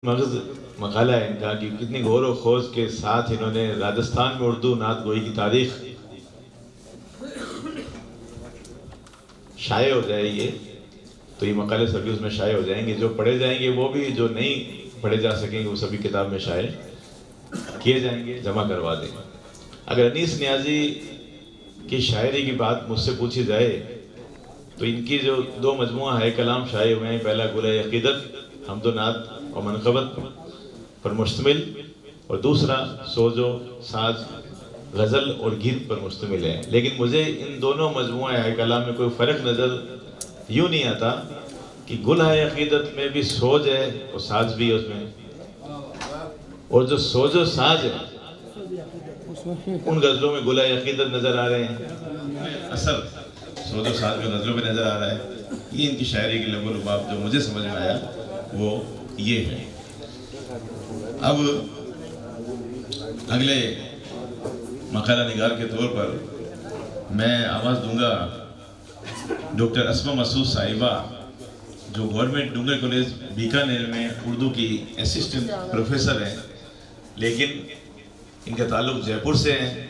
مغز مقالہ ہے ان کا کہ کتنی غور و خوض کے ساتھ انہوں نے راجستھان میں اردو نعت گوئی کی تاریخ شائع ہو جائے گی تو یہ مقالے سبھی اس میں شائع ہو جائیں گے، جو پڑھے جائیں گے وہ بھی، جو نہیں پڑھے جا سکیں گے وہ سبھی کتاب میں شائع کیے جائیں گے، جمع کروا دیں گے۔ اگر انیس نیازی کی شاعری کی بات مجھ سے پوچھی جائے تو ان کی جو دو مجموعہ ہے کلام شائع ہوئے ہیں، پہلا گلۂ عقیدت حمد و نعت اور منقبت پر مشتمل، اور دوسرا سوز و ساز غزل اور گیت پر مشتمل ہے۔ لیکن مجھے ان دونوں مجموعہ ہے کلام میں کوئی فرق نظر یوں نہیں آتا کہ گلۂ عقیدت میں بھی سوز ہے اور ساز بھی ہے اس میں، اور جو سوز و ساز ہے ان غزلوں میں گلۂ عقیدت نظر آ رہے ہیں، اصل سوز و ساز میں غزلوں میں نظر آ رہا ہے۔ یہ ان کی شاعری کی لب و لباب جو مجھے سمجھ میں آیا وہ یہ ہے۔ اب اگلے مقالہ نگار کے طور پر میں آواز دوں گا ڈاکٹر اسما مسعود صاحبہ، جو گورنمنٹ ڈونگر کالج بیکانیر میں اردو کی اسسٹنٹ پروفیسر ہیں، لیکن ان کا تعلق جے پور سے ہے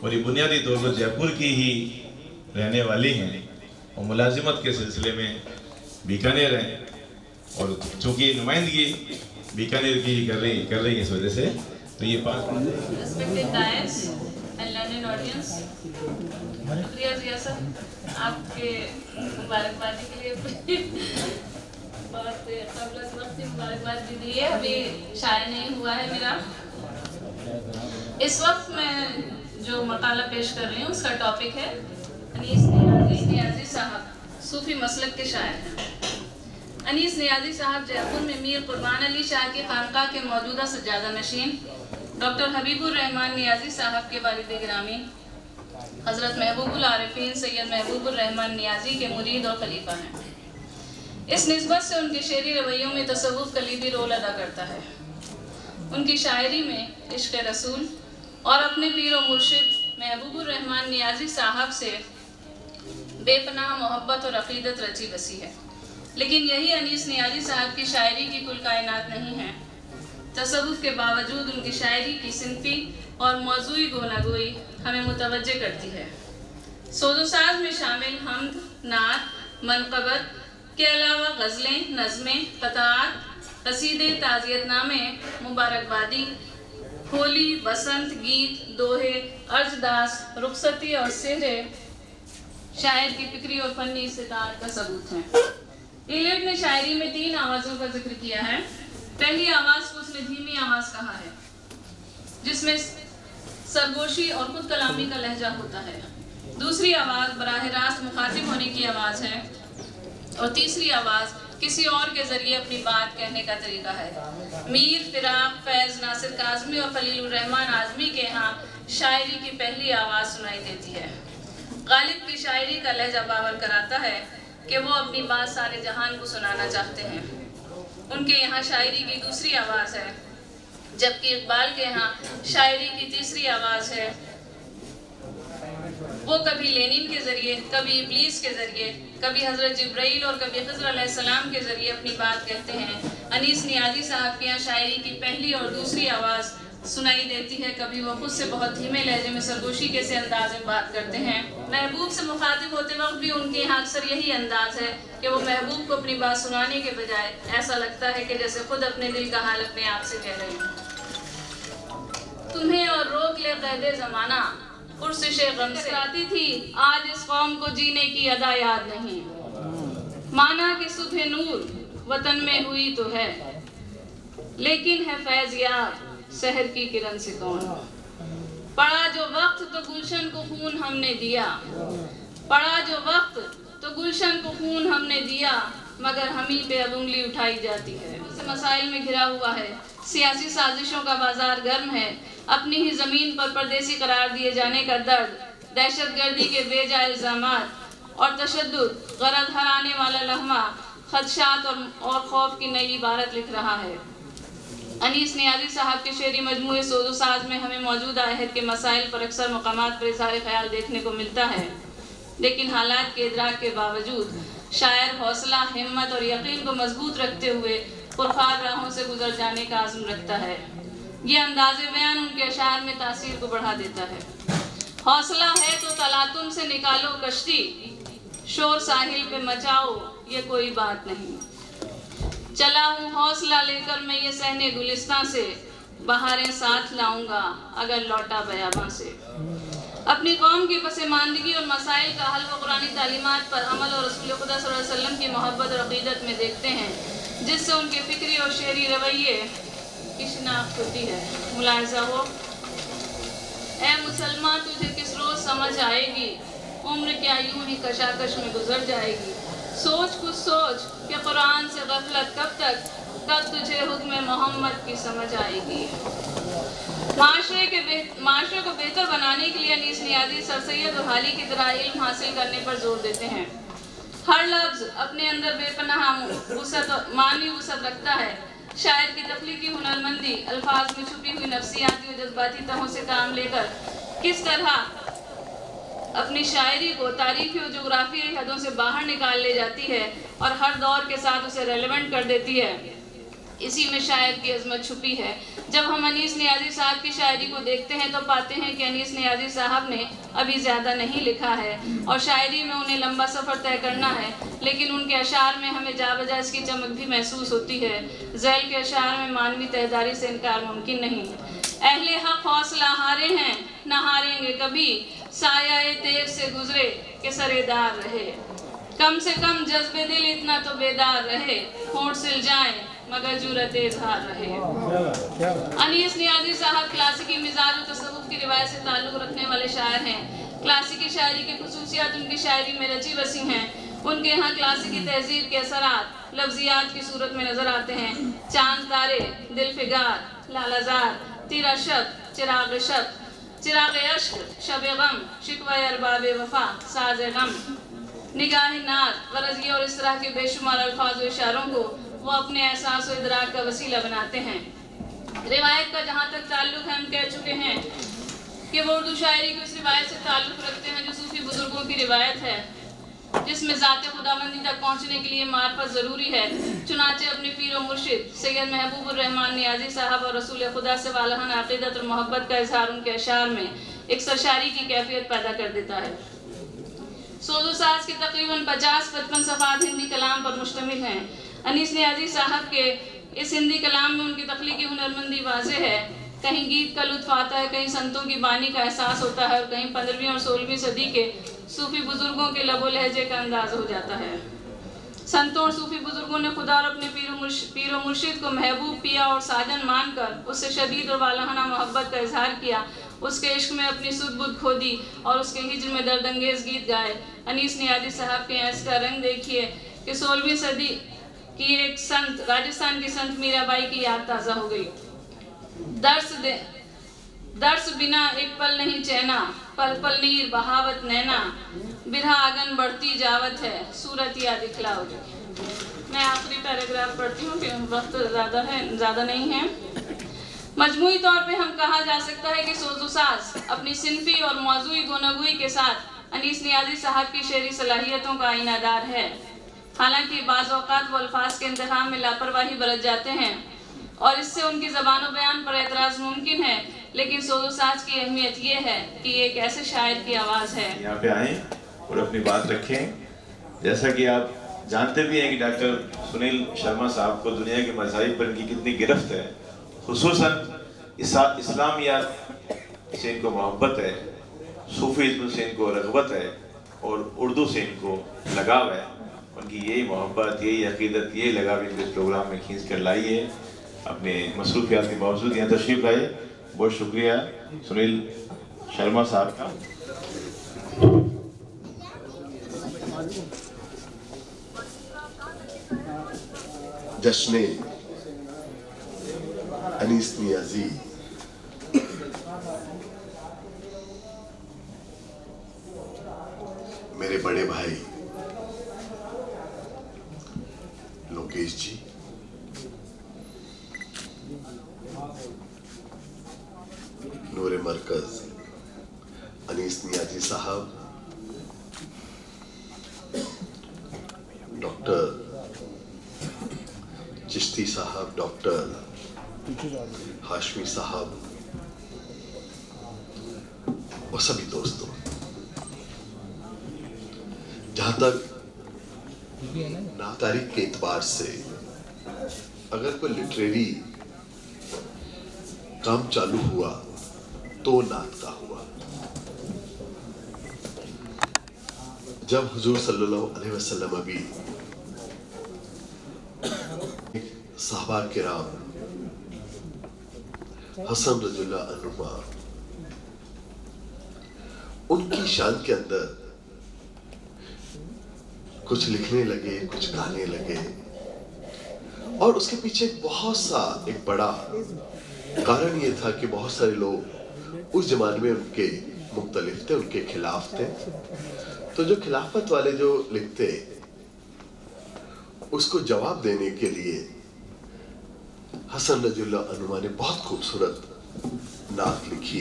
اور یہ بنیادی طور پر جے پور کی ہی رہنے والی ہیں اور ملازمت کے سلسلے میں بیکانیر ہیں، اور چونکہ نمائندگی بیکانیر کی کر رہی ہے اس وجہ سے تو یہ Respected dais and learned audience, شکریہ ریاست آپ کے مبارکبادی کے لیے بہت قبل از وقت مبارکباد دی دی ہے، ابھی شائع نہیں ہوا ہے میرا۔ اس وقت میں جو مقالہ پیش کر رہی ہوں اس کا ٹاپک ہے انیس نیازی صاحب، صوفی مسلک کے شاعر ہیں۔ انیس نیازی صاحب جے پور میں میر قربان علی شاہ کی خانقاہ کے موجودہ سجادہ نشین ڈاکٹر حبیب الرحمن نیازی صاحب کے والد گرامی حضرت محبوب العارفین سید محبوب الرحمن نیازی کے مرید اور خلیفہ ہیں۔ اس نسبت سے ان کے شعری رویوں میں تصوف کلیدی رول ادا کرتا ہے۔ ان کی شاعری میں عشق رسول اور اپنے پیر و مرشد محبوب الرحمن نیازی صاحب سے بے پناہ محبت اور عقیدت رچی بسی ہے۔ لیکن یہی انیس نیازی صاحب کی شاعری کی کل کائنات نہیں ہے۔ تصوف کے باوجود ان کی شاعری کی صنفی اور موضوعی گوناگوئی ہمیں متوجہ کرتی ہے۔ سوز و ساز میں شامل حمد، نعت، منقبت کے علاوہ غزلیں، نظمیں، قطعات، قصیدے، تعزیت نامے، مبارکبادی، ہولی، بسنت، گیت، دوہے، ارجداس، رخصتی اور سہرے شاعر کی فکری اور فنی استطاعت کا ثبوت ہیں۔ ایلیٹ نے شاعری میں 3 آوازوں کا ذکر کیا ہے۔ پہلی آواز کو اس نے دھیمی آواز کہا ہے، جس میں سرگوشی اور خود کلامی کا لہجہ ہوتا ہے۔ دوسری آواز براہ راست مخاطب ہونے کی آواز ہے، اور تیسری آواز کسی اور کے ذریعے اپنی بات کہنے کا طریقہ ہے۔ میر، فراق، فیض، ناصر کاظمی اور خلیل الرحمن اعظمی کے ہاں شاعری کی پہلی آواز سنائی دیتی ہے۔ غالب کی شاعری کا لہجہ باور کراتا ہے کہ وہ اپنی بات سارے جہان کو سنانا چاہتے ہیں۔ ان کے یہاں شاعری کی دوسری آواز ہے، جبکہ اقبال کے یہاں شاعری کی تیسری آواز ہے۔ وہ کبھی لینن کے ذریعے، کبھی ابلیس کے ذریعے، کبھی حضرت جبرائیل اور کبھی خضر علیہ السلام کے ذریعے اپنی بات کہتے ہیں۔ انیس نیازی صاحب کے یہاں شاعری کی پہلی اور دوسری آواز سنائی دیتی ہے۔ کبھی وہ خود سے بہت دھیمے لہجے میں سرگوشی کے سے انداز میں بات کرتے ہیں۔ محبوب سے مخاطب ہوتے وقت بھی ان کے یہاں اکثر یہی انداز ہے کہ وہ محبوب کو اپنی بات سنانے کے بجائے ایسا لگتا ہے کہ جیسے خود اپنے دل کا حال اپنے آپ سے کہہ رہے ہیں۔ تمہیں اور روک لے قید زمانہ، پرسش غم سے آتی تھی، آج اس قوم کو جینے کی ادا یاد نہیں۔ مانا کہ صبح نور وطن میں ہوئی تو ہے، لیکن ہے فیض یاب شہر کی کرن سے کون۔ پڑا جو وقت تو گلشن کو خون ہم نے دیا، پڑا جو وقت تو گلشن کو خون ہم نے دیا، مگر ہمیں پہ اب انگلی اٹھائی جاتی ہے۔ مسائل میں گھرا ہوا ہے، سیاسی سازشوں کا بازار گرم ہے، اپنی ہی زمین پر پردیسی قرار دیے جانے کا درد، دہشت گردی کے بے جا الزامات اور تشدد، غرض ہر آنے والا لمحہ خدشات اور خوف کی نئی عبارت لکھ رہا ہے۔ انیس نیازی صاحب کے شعری مجموعے سوز و ساز میں ہمیں موجودہ عہد کے مسائل پر اکثر مقامات پر اظہار خیال دیکھنے کو ملتا ہے، لیکن حالات کے ادراک کے باوجود شاعر حوصلہ، ہمت اور یقین کو مضبوط رکھتے ہوئے पुरखार राहों से गुजर जाने का आज़म रखता है। ये अंदाज़े बयान उनके अशार में तासीर को बढ़ा देता है। हौसला है तो तलातुम से निकालो कश्ती, शोर साहिल पे मचाओ ये कोई बात नहीं। चला हूँ हौसला लेकर मैं ये सहने गुलिस्तां से, बहारें साथ लाऊंगा अगर लौटा बयाबां से। अपनी कौम की पसमानदगी और मसाइल का हल व कुरानी तालीमात पर अमल और रसूल खुदा सल्लल्लाहु अलैहि वसल्लम की मोहब्बत और अक़ीदत में देखते हैं, जिससे उनके फ़िक्री और शेरी रवैये की शिनाख्त होती है। मुलाहिज़ा हो, ए मुसलमान तुझे किस रोज़ समझ आएगी, उम्र क्या यूं ही कशाकश में गुजर जाएगी। सोच कुछ सोच कि कुरान से गफलत कब तक, कब तुझे हुक्म मोहम्मद की समझ आएगी। माशरे को बेहतर बनाने के लिए अनीस नियाज़ी सर सैयद और हाली की तरह इल्म हासिल करने पर जोर देते हैं। हर लफ्ज़ अपने अंदर बेपनाह मानी वसअत रखता है। शायर की तख्लीकी हुनरमंदी अल्फाज में छुपी हुई नफ्सियाती और जज्बाती तहों से काम लेकर किस तरह अपनी शायरी को तारीखी और जोग्राफियाई हदों से बाहर निकाल ले जाती है और हर दौर के साथ उसे रेलेवेंट कर देती है, इसी में शायर की अजमत छुपी है। जब हम अनीस नियाज़ी साहब की शायरी को देखते हैं तो पाते हैं कि अनीस नियाज़ी साहब ने अभी ज़्यादा नहीं लिखा है और शायरी में उन्हें लंबा सफ़र तय करना है, लेकिन उनके अशार में हमें जा बजा इसकी चमक भी महसूस होती है। ज़ैल के अशार में मानवी तहदारी से इनकार मुमकिन नहीं। अहले हक़ हौसला हारे हैं न हारेंगे कभी, साया तेर से गुजरे के सरेदार रहे। कम से कम जज्बे दिल इतना तो बेदार रहे, होंठ सिल जाए मगर जुरत इज़हार रहे। अनीस नियाज़ी साहब क्लासिकी मिजाज और तसव्वुफ़ की रिवायत से ताल्लुक़ रखने वाले शायर हैं। क्लासिकी शायरी की खुसूसियात उनकी शायरी में रची बसी हैं। उनके यहाँ क्लासिकी तहजीब के असरात लफ्ज़ियात की सूरत में नज़र आते हैं। चांद तारे, दिल फिगार, लालाजार, तीरा शब, चिराग शब, चिराग अश्क, शब गम, शिकवा अरबाब वफा, साज गम, निगाह नार, गरज़ी और इस तरह के बेशुमार अल्फाज व इशारों को वो अपने एहसास और इदराक का वसीला बनाते हैं। रिवायत का जहाँ तक ताल्लुक़ है, हम कह चुके हैं कि वो उर्दू शायरी की उस रिवायत से ताल्लुक़ रखते हैं जो सूफ़ी बुज़ुर्गों की रिवायत है, जिसमें ज़ात खुदाबंदी तक पहुँचने के लिए मार्फत ज़रूरी है। चुनाचे अपने पीर व मुर्शिद सैयद महबूब उर रहमान नियाज़ी साहब और रसूल खुदा से वालहान अक़ीदत और मोहब्बत का इज़हार उनके अशार में एक सरशारी की कैफियत पैदा कर देता है। सोज़ो साज के तकरीबन 50-55 सफ़ात हिंदी कलाम पर मुश्तमिल हैं। अनीस नियाज़ी साहब के इस हिंदी कलाम में उनकी तख्लीकी हुनरमंदी वाज़ेह है। कहीं गीत का लुत्फ़ आता है, कहीं संतों की बानी का एहसास होता है और कहीं 15वीं और 16वीं सदी के सूफ़ी बुज़ुर्गों के लबो लहजे का अंदाज़ हो जाता है। संतों और सूफ़ी बुज़ुर्गों ने खुदा और अपने पीर व मुर्शिद को महबूब, पिया और साजन मानकर उससे शदीद और वालहाना मोहब्बत का इजहार किया, उसके इश्क में अपनी सुध-बुध खो दी और उसके हिज्र में दर्दंगेज़ गीत गाए। अनीस नियाज़ी साहब के ऐश का रंग देखिए कि 16वीं सदी की एक संत, राजस्थान की संत मीराबाई की याद ताज़ा हो गई। दर्स बिना एक पल नहीं चैना, पल पल नीर बहावत नैना, बिरहा आगन बढ़ती जावत है, सूरत या दिखलाओ जो। मैं आखिरी पैराग्राफ पढ़ती हूँ कि वक्त ज़्यादा नहीं है। मजमूई तौर पे हम कहा जा सकता है कि सोज़ो साज अपनी सिनफी और मौज़ूई गोनगोई के साथ अनीस नियाज़ी साहब की शेरी सलाहियतों का आईनादार है। हालांकि बाज़ औक़ात वो अल्फाज के इंतख़ाब में लापरवाही बरत जाते हैं और इससे उनकी ज़बान व बयान पर एतराज़ मुमकिन है, लेकिन सोज़ो साज की अहमियत ये है कि ये एक ऐसे शायर की आवाज़ है। यहाँ पे आएँ और अपनी बात रखें। जैसा कि आप जानते भी हैं कि डॉक्टर सुनील शर्मा साहब को दुनिया के मज़ाहिब पर इनकी कितनी गिरफ्त है, खुसूसन इस्लामियात से इनको मोहब्बत है, सूफीज़्म से इनको रग़बत है और उर्दू से इनको लगाव है। उनकी यही मोहब्बत, यही अक़ीदत, यही लगाव इनको इस प्रोग्राम में खींच कर लाई है। अपने मसरूफ़ियात के बावजूद यहाँ तशरीफ़ लाए, बहुत शुक्रिया सुनील शर्मा साहब का। जश्न अनीस नियाज़ी मेरे बड़े भाई लोकेश जी, नूरे मरकज अनीस नियाज़ी साहब, डॉक्टर चिश्ती चिश्ती साहब, डॉक्टर हाशमी साहब और सभी दोस्तों, जहां तक तारीख के एतबार से अगर कोई लिटरेरी काम चालू हुआ तो नात का हुआ। जब हुजूर सल्लल्लाहु अलैहि वसल्लम अभी साहबा किराम हसन रज़ियल्लाहु अन्हुमा उनकी शान के अंदर कुछ लिखने लगे, कुछ गाने लगे, और उसके पीछे बहुत सा एक बड़ा कारण ये था कि बहुत सारे लोग उस जमाने में उनके मुख्तलिफ थे, उनके खिलाफ थे। तो जो खिलाफत वाले जो लिखते, उसको जवाब देने के लिए हसन रज़ियल्लाहु अन्हुमा ने बहुत खूबसूरत नात लिखी,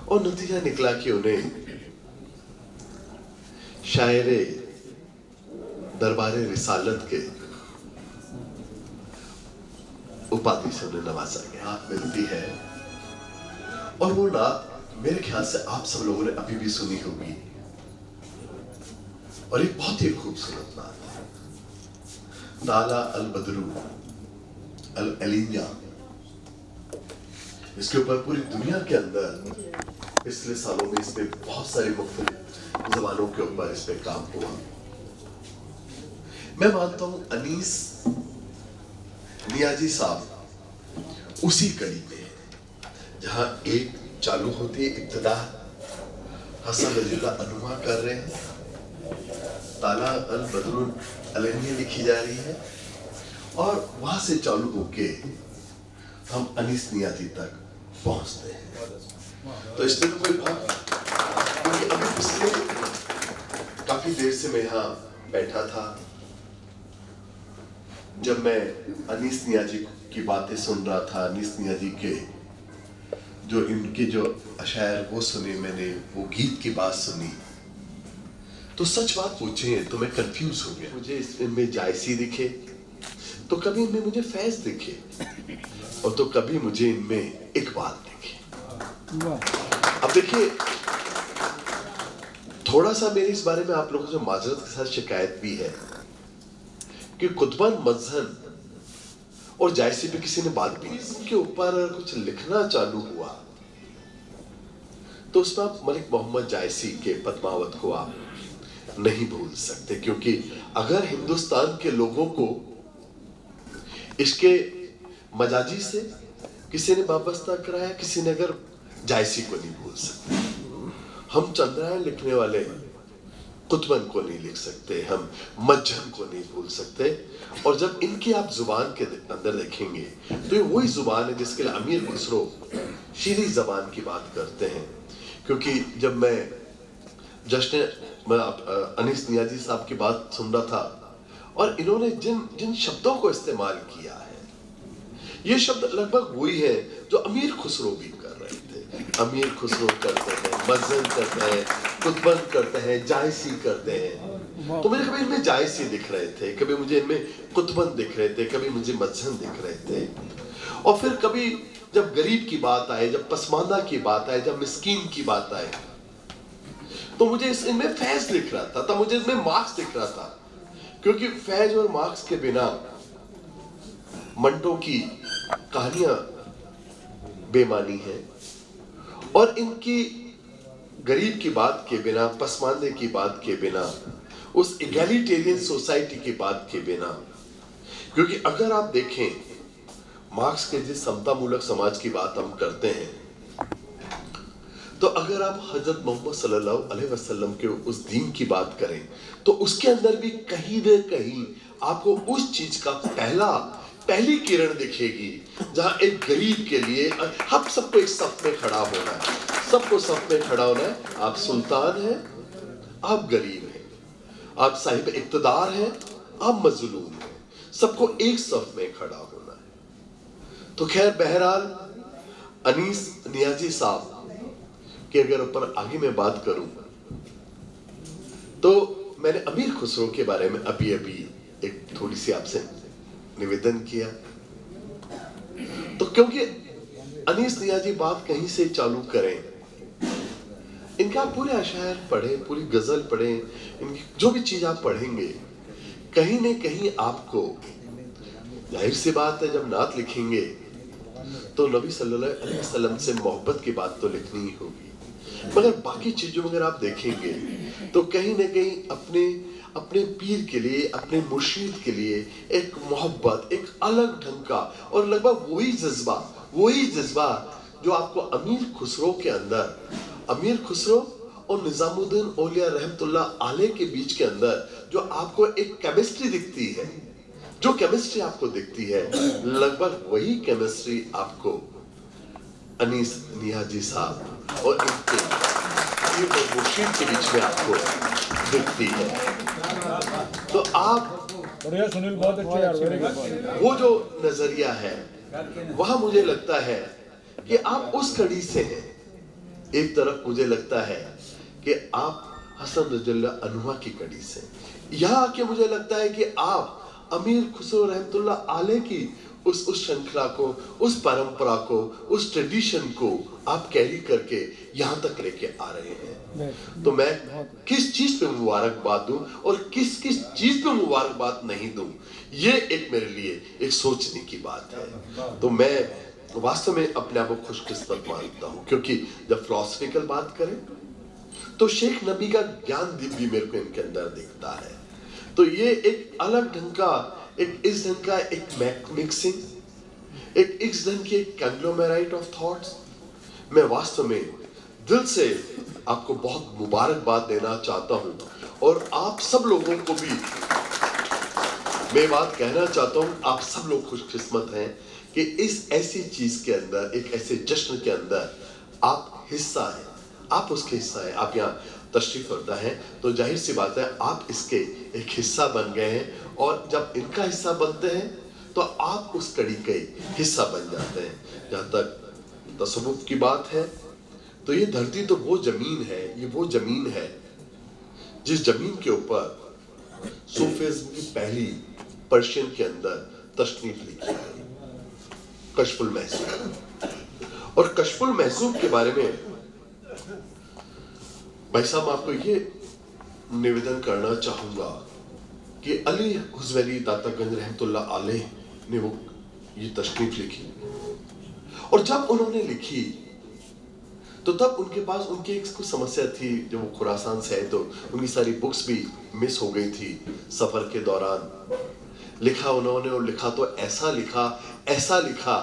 और नतीजा निकला कि उन्हें शायरे दरबारे रिसालत के उपाधि से उन्हें नवाजा गया। नात मिलती है, और वो नात मेरे ख्याल से आप सब लोगों ने अभी भी सुनी होगी, और एक बहुत ही खूबसूरत नात है। ताला अल बदरू अल अलिया, इसके ऊपर पूरी दुनिया के अंदर पिछले सालों में इस पे बहुत सारे मुख्तलिफ जबानों के ऊपर इस पे काम हुआ। मैं मानता हूं अनीस नियाजी साहब उसी कड़ी में है, जहां एक चालू होती है इब्तिदा हसन रज़ियल्लाहु अन्हुमा कर रहे हैं, ताला अल बदरुल अलनिया लिखी जा रही है, और वहां से चालू होके हम अनीस नियाजी तक पहुंचते हैं। तो इसमें तो कोई बात, क्योंकि अभी पिछले काफी देर से मैं यहाँ बैठा था, जब मैं अनीस नियाजी की बातें सुन रहा था, अनीस नियाजी के जो इनके जो अशायर वो सुने मैंने, वो गीत की बात सुनी, तो सच बात पूछे तो मैं कंफ्यूज हो गया। मुझे इनमें जायसी दिखे, तो कभी इनमें मुझे फैज दिखे, और तो कभी मुझे इनमें इकबाल दिखे। अब देखिए, थोड़ा सा मेरी इस बारे में आप लोगों से माजरत के साथ शिकायत भी है कि कुतुबन मजहन और जायसी पे किसी ने बात भी के ऊपर कुछ लिखना चालू हुआ, तो उसमें आप मलिक मोहम्मद जायसी के पद्मावत को आप नहीं भूल सकते, क्योंकि अगर हिंदुस्तान के लोगों को इसके मजाजी से किसी ने वाबस्ता कराया, किसी ने अगर जायसी को नहीं भूल सकते। हम चंद्रायन लिखने वाले कुतुबन को नहीं लिख सकते, हम मज्जन को नहीं भूल सकते। और जब इनकी आप जुबान के अंदर देखेंगे तो ये वही जुबान है जिसके लिए अमीर खुसरो शीरी जबान की बात करते हैं। क्योंकि जब मैं जश्न अनीस नियाजी साहब की बात सुन रहा था, और इन्होंने जिन जिन शब्दों को इस्तेमाल किया है, ये शब्द लगभग वही है जो अमीर खुसरो भी कर रहे थे। अमीर खुसरो करते हैं, मजन करते हैं, कुतुबन करते हैं, जायसी करते हैं। तो मुझे कभी इनमें जायसी दिख रहे थे, कभी मुझे इनमें कुतुबन दिख रहे थे, कभी मुझे मजन दिख रहे थे। और फिर कभी जब गरीब की बात आए, जब पसमानदा की बात आए, जब मिस्कीन की बात आए, तो मुझे इनमें फैज दिख रहा था, तब मुझे इसमें मार्क्स दिख रहा था। क्योंकि फैज और मार्क्स के बिना मंटो की कहानियां बेमानी है, और इनकी गरीब की बात के बिना, पसमानदे की बात के बिना, उस इगैलिटेरियन सोसाइटी की बात के बिना, क्योंकि अगर आप देखें मार्क्स के जिस समता मूलक समाज की बात हम करते हैं, तो अगर आप हजरत मोहम्मद सल्लल्लाहु अलैहि वसल्लम के उस दीन की बात करें, तो उसके अंदर भी कहीं न कहीं आपको उस चीज का पहली किरण दिखेगी, जहां एक गरीब के लिए हम सबको एक सफ में खड़ा होना है, सबको सफ में खड़ा होना है। आप सुल्तान हैं, आप गरीब हैं, आप साहिब इक़्तिदार हैं, आप मजलूम हैं, सबको एक सफ में खड़ा होना है। तो खैर, बहरहाल अनीस नियाजी साहब कि अगर ऊपर आगे मैं बात करूं, तो मैंने अमीर खुसरो के बारे में अभी एक थोड़ी सी आपसे निवेदन किया। तो क्योंकि अनीस नियाज़ी बात कहीं से चालू करें, इनका पूरे अशायर पढ़े, पूरी गजल पढ़े, इनकी जो भी चीज आप पढ़ेंगे कहीं न कहीं आपको, जाहिर सी बात है जब नात लिखेंगे तो नबी सल्लल्लाहु अलैहि वसल्लम से मोहब्बत की बात तो लिखनी ही होगी, मगर बाकी चीजों में अगर आप देखेंगे तो कहीं न कहीं अपने पीर के लिए, अपने मुर्शिद के लिए एक मोहब्बत, एक अलग ढंग का, और लगभग वही जज्बा जो आपको अमीर खुसरो के अंदर, अमीर खुसरो और निजामुद्दीन औलिया रहमतुल्लाह अलैह के बीच के अंदर जो आपको एक केमिस्ट्री दिखती है, जो केमिस्ट्री आपको दिखती है, लगभग वही केमिस्ट्री आपको अनीस नियाज़ी साहब और इनके पीर और मुर्शिद के बीच में आपको दिखती है। तो आप सुनील बहुत अच्छे यार, वो जो नजरिया है वहां मुझे लगता है कि आप उस कड़ी से हैं। एक तरफ मुझे लगता है कि आप हसन रज़ियल्लाहु अन्हु की कड़ी से, यहाँ आके मुझे लगता है कि आप अमीर खुसरो रहमतुल्लाह अलैह की उस श्रृंखला को, उस परंपरा को, उस ट्रेडिशन को आप कैरी करके यहाँ तक लेके आ रहे हैं। तो मैं किस चीज पे मुबारकबाद दूं और किस चीज पे मुबारकबाद नहीं दूं, ये एक मेरे लिए एक सोचने की बात है। तो मैं वास्तव में अपने आप को खुशकिस्मत मानता हूँ, क्योंकि जब फिलोसफिकल बात करें तो शेख नबी का ज्ञान दीप भी मेरे को इनके अंदर दिखता है। तो ये एक अलग ढंग का, एक इस ढंग का एक मिक्सिंग, एक इस ढंग की एक कंग्लोमेरेट ऑफ थॉट्स। मैं वास्तव में दिल से आपको बहुत मुबारकबाद देना चाहता हूँ, और आप सब लोगों को भी मैं बात कहना चाहता हूँ, आप सब लोग खुशकिस्मत हैं कि इस ऐसी चीज के अंदर, एक ऐसे जश्न के अंदर आप हिस्सा हैं, आप उसके हिस्सा हैं। आप यहाँ तशरीफ करता है तो जाहिर सी बात है आप इसके एक हिस्सा बन गए हैं, और जब इनका हिस्सा बनते हैं तो आप उस कड़ी के हिस्सा बन जाते हैं। जहाँ तक तसव्वुफ की बात है तो ये धरती तो वो जमीन है, ये वो जमीन है जिस जमीन के ऊपर सूफीज़्म की पहली पर्शियन के अंदर तशनीफ लिखी गई, कश्फुल महसूब। और कश्फुल महसूब के बारे में भाई साहब आपको ये निवेदन करना चाहूंगा कि अली हुज़वैली दातागंज रहमतुल्लाह अलैह ने वो ये तशनीफ लिखी, और जब उन्होंने लिखी तो तब उनके पास उनकी एक कुछ समस्या थी। जब वो खुरासान से आए तो उनकी सारी बुक्स भी मिस हो गई थी सफर के दौरान। लिखा उन्होंने, और लिखा तो ऐसा लिखा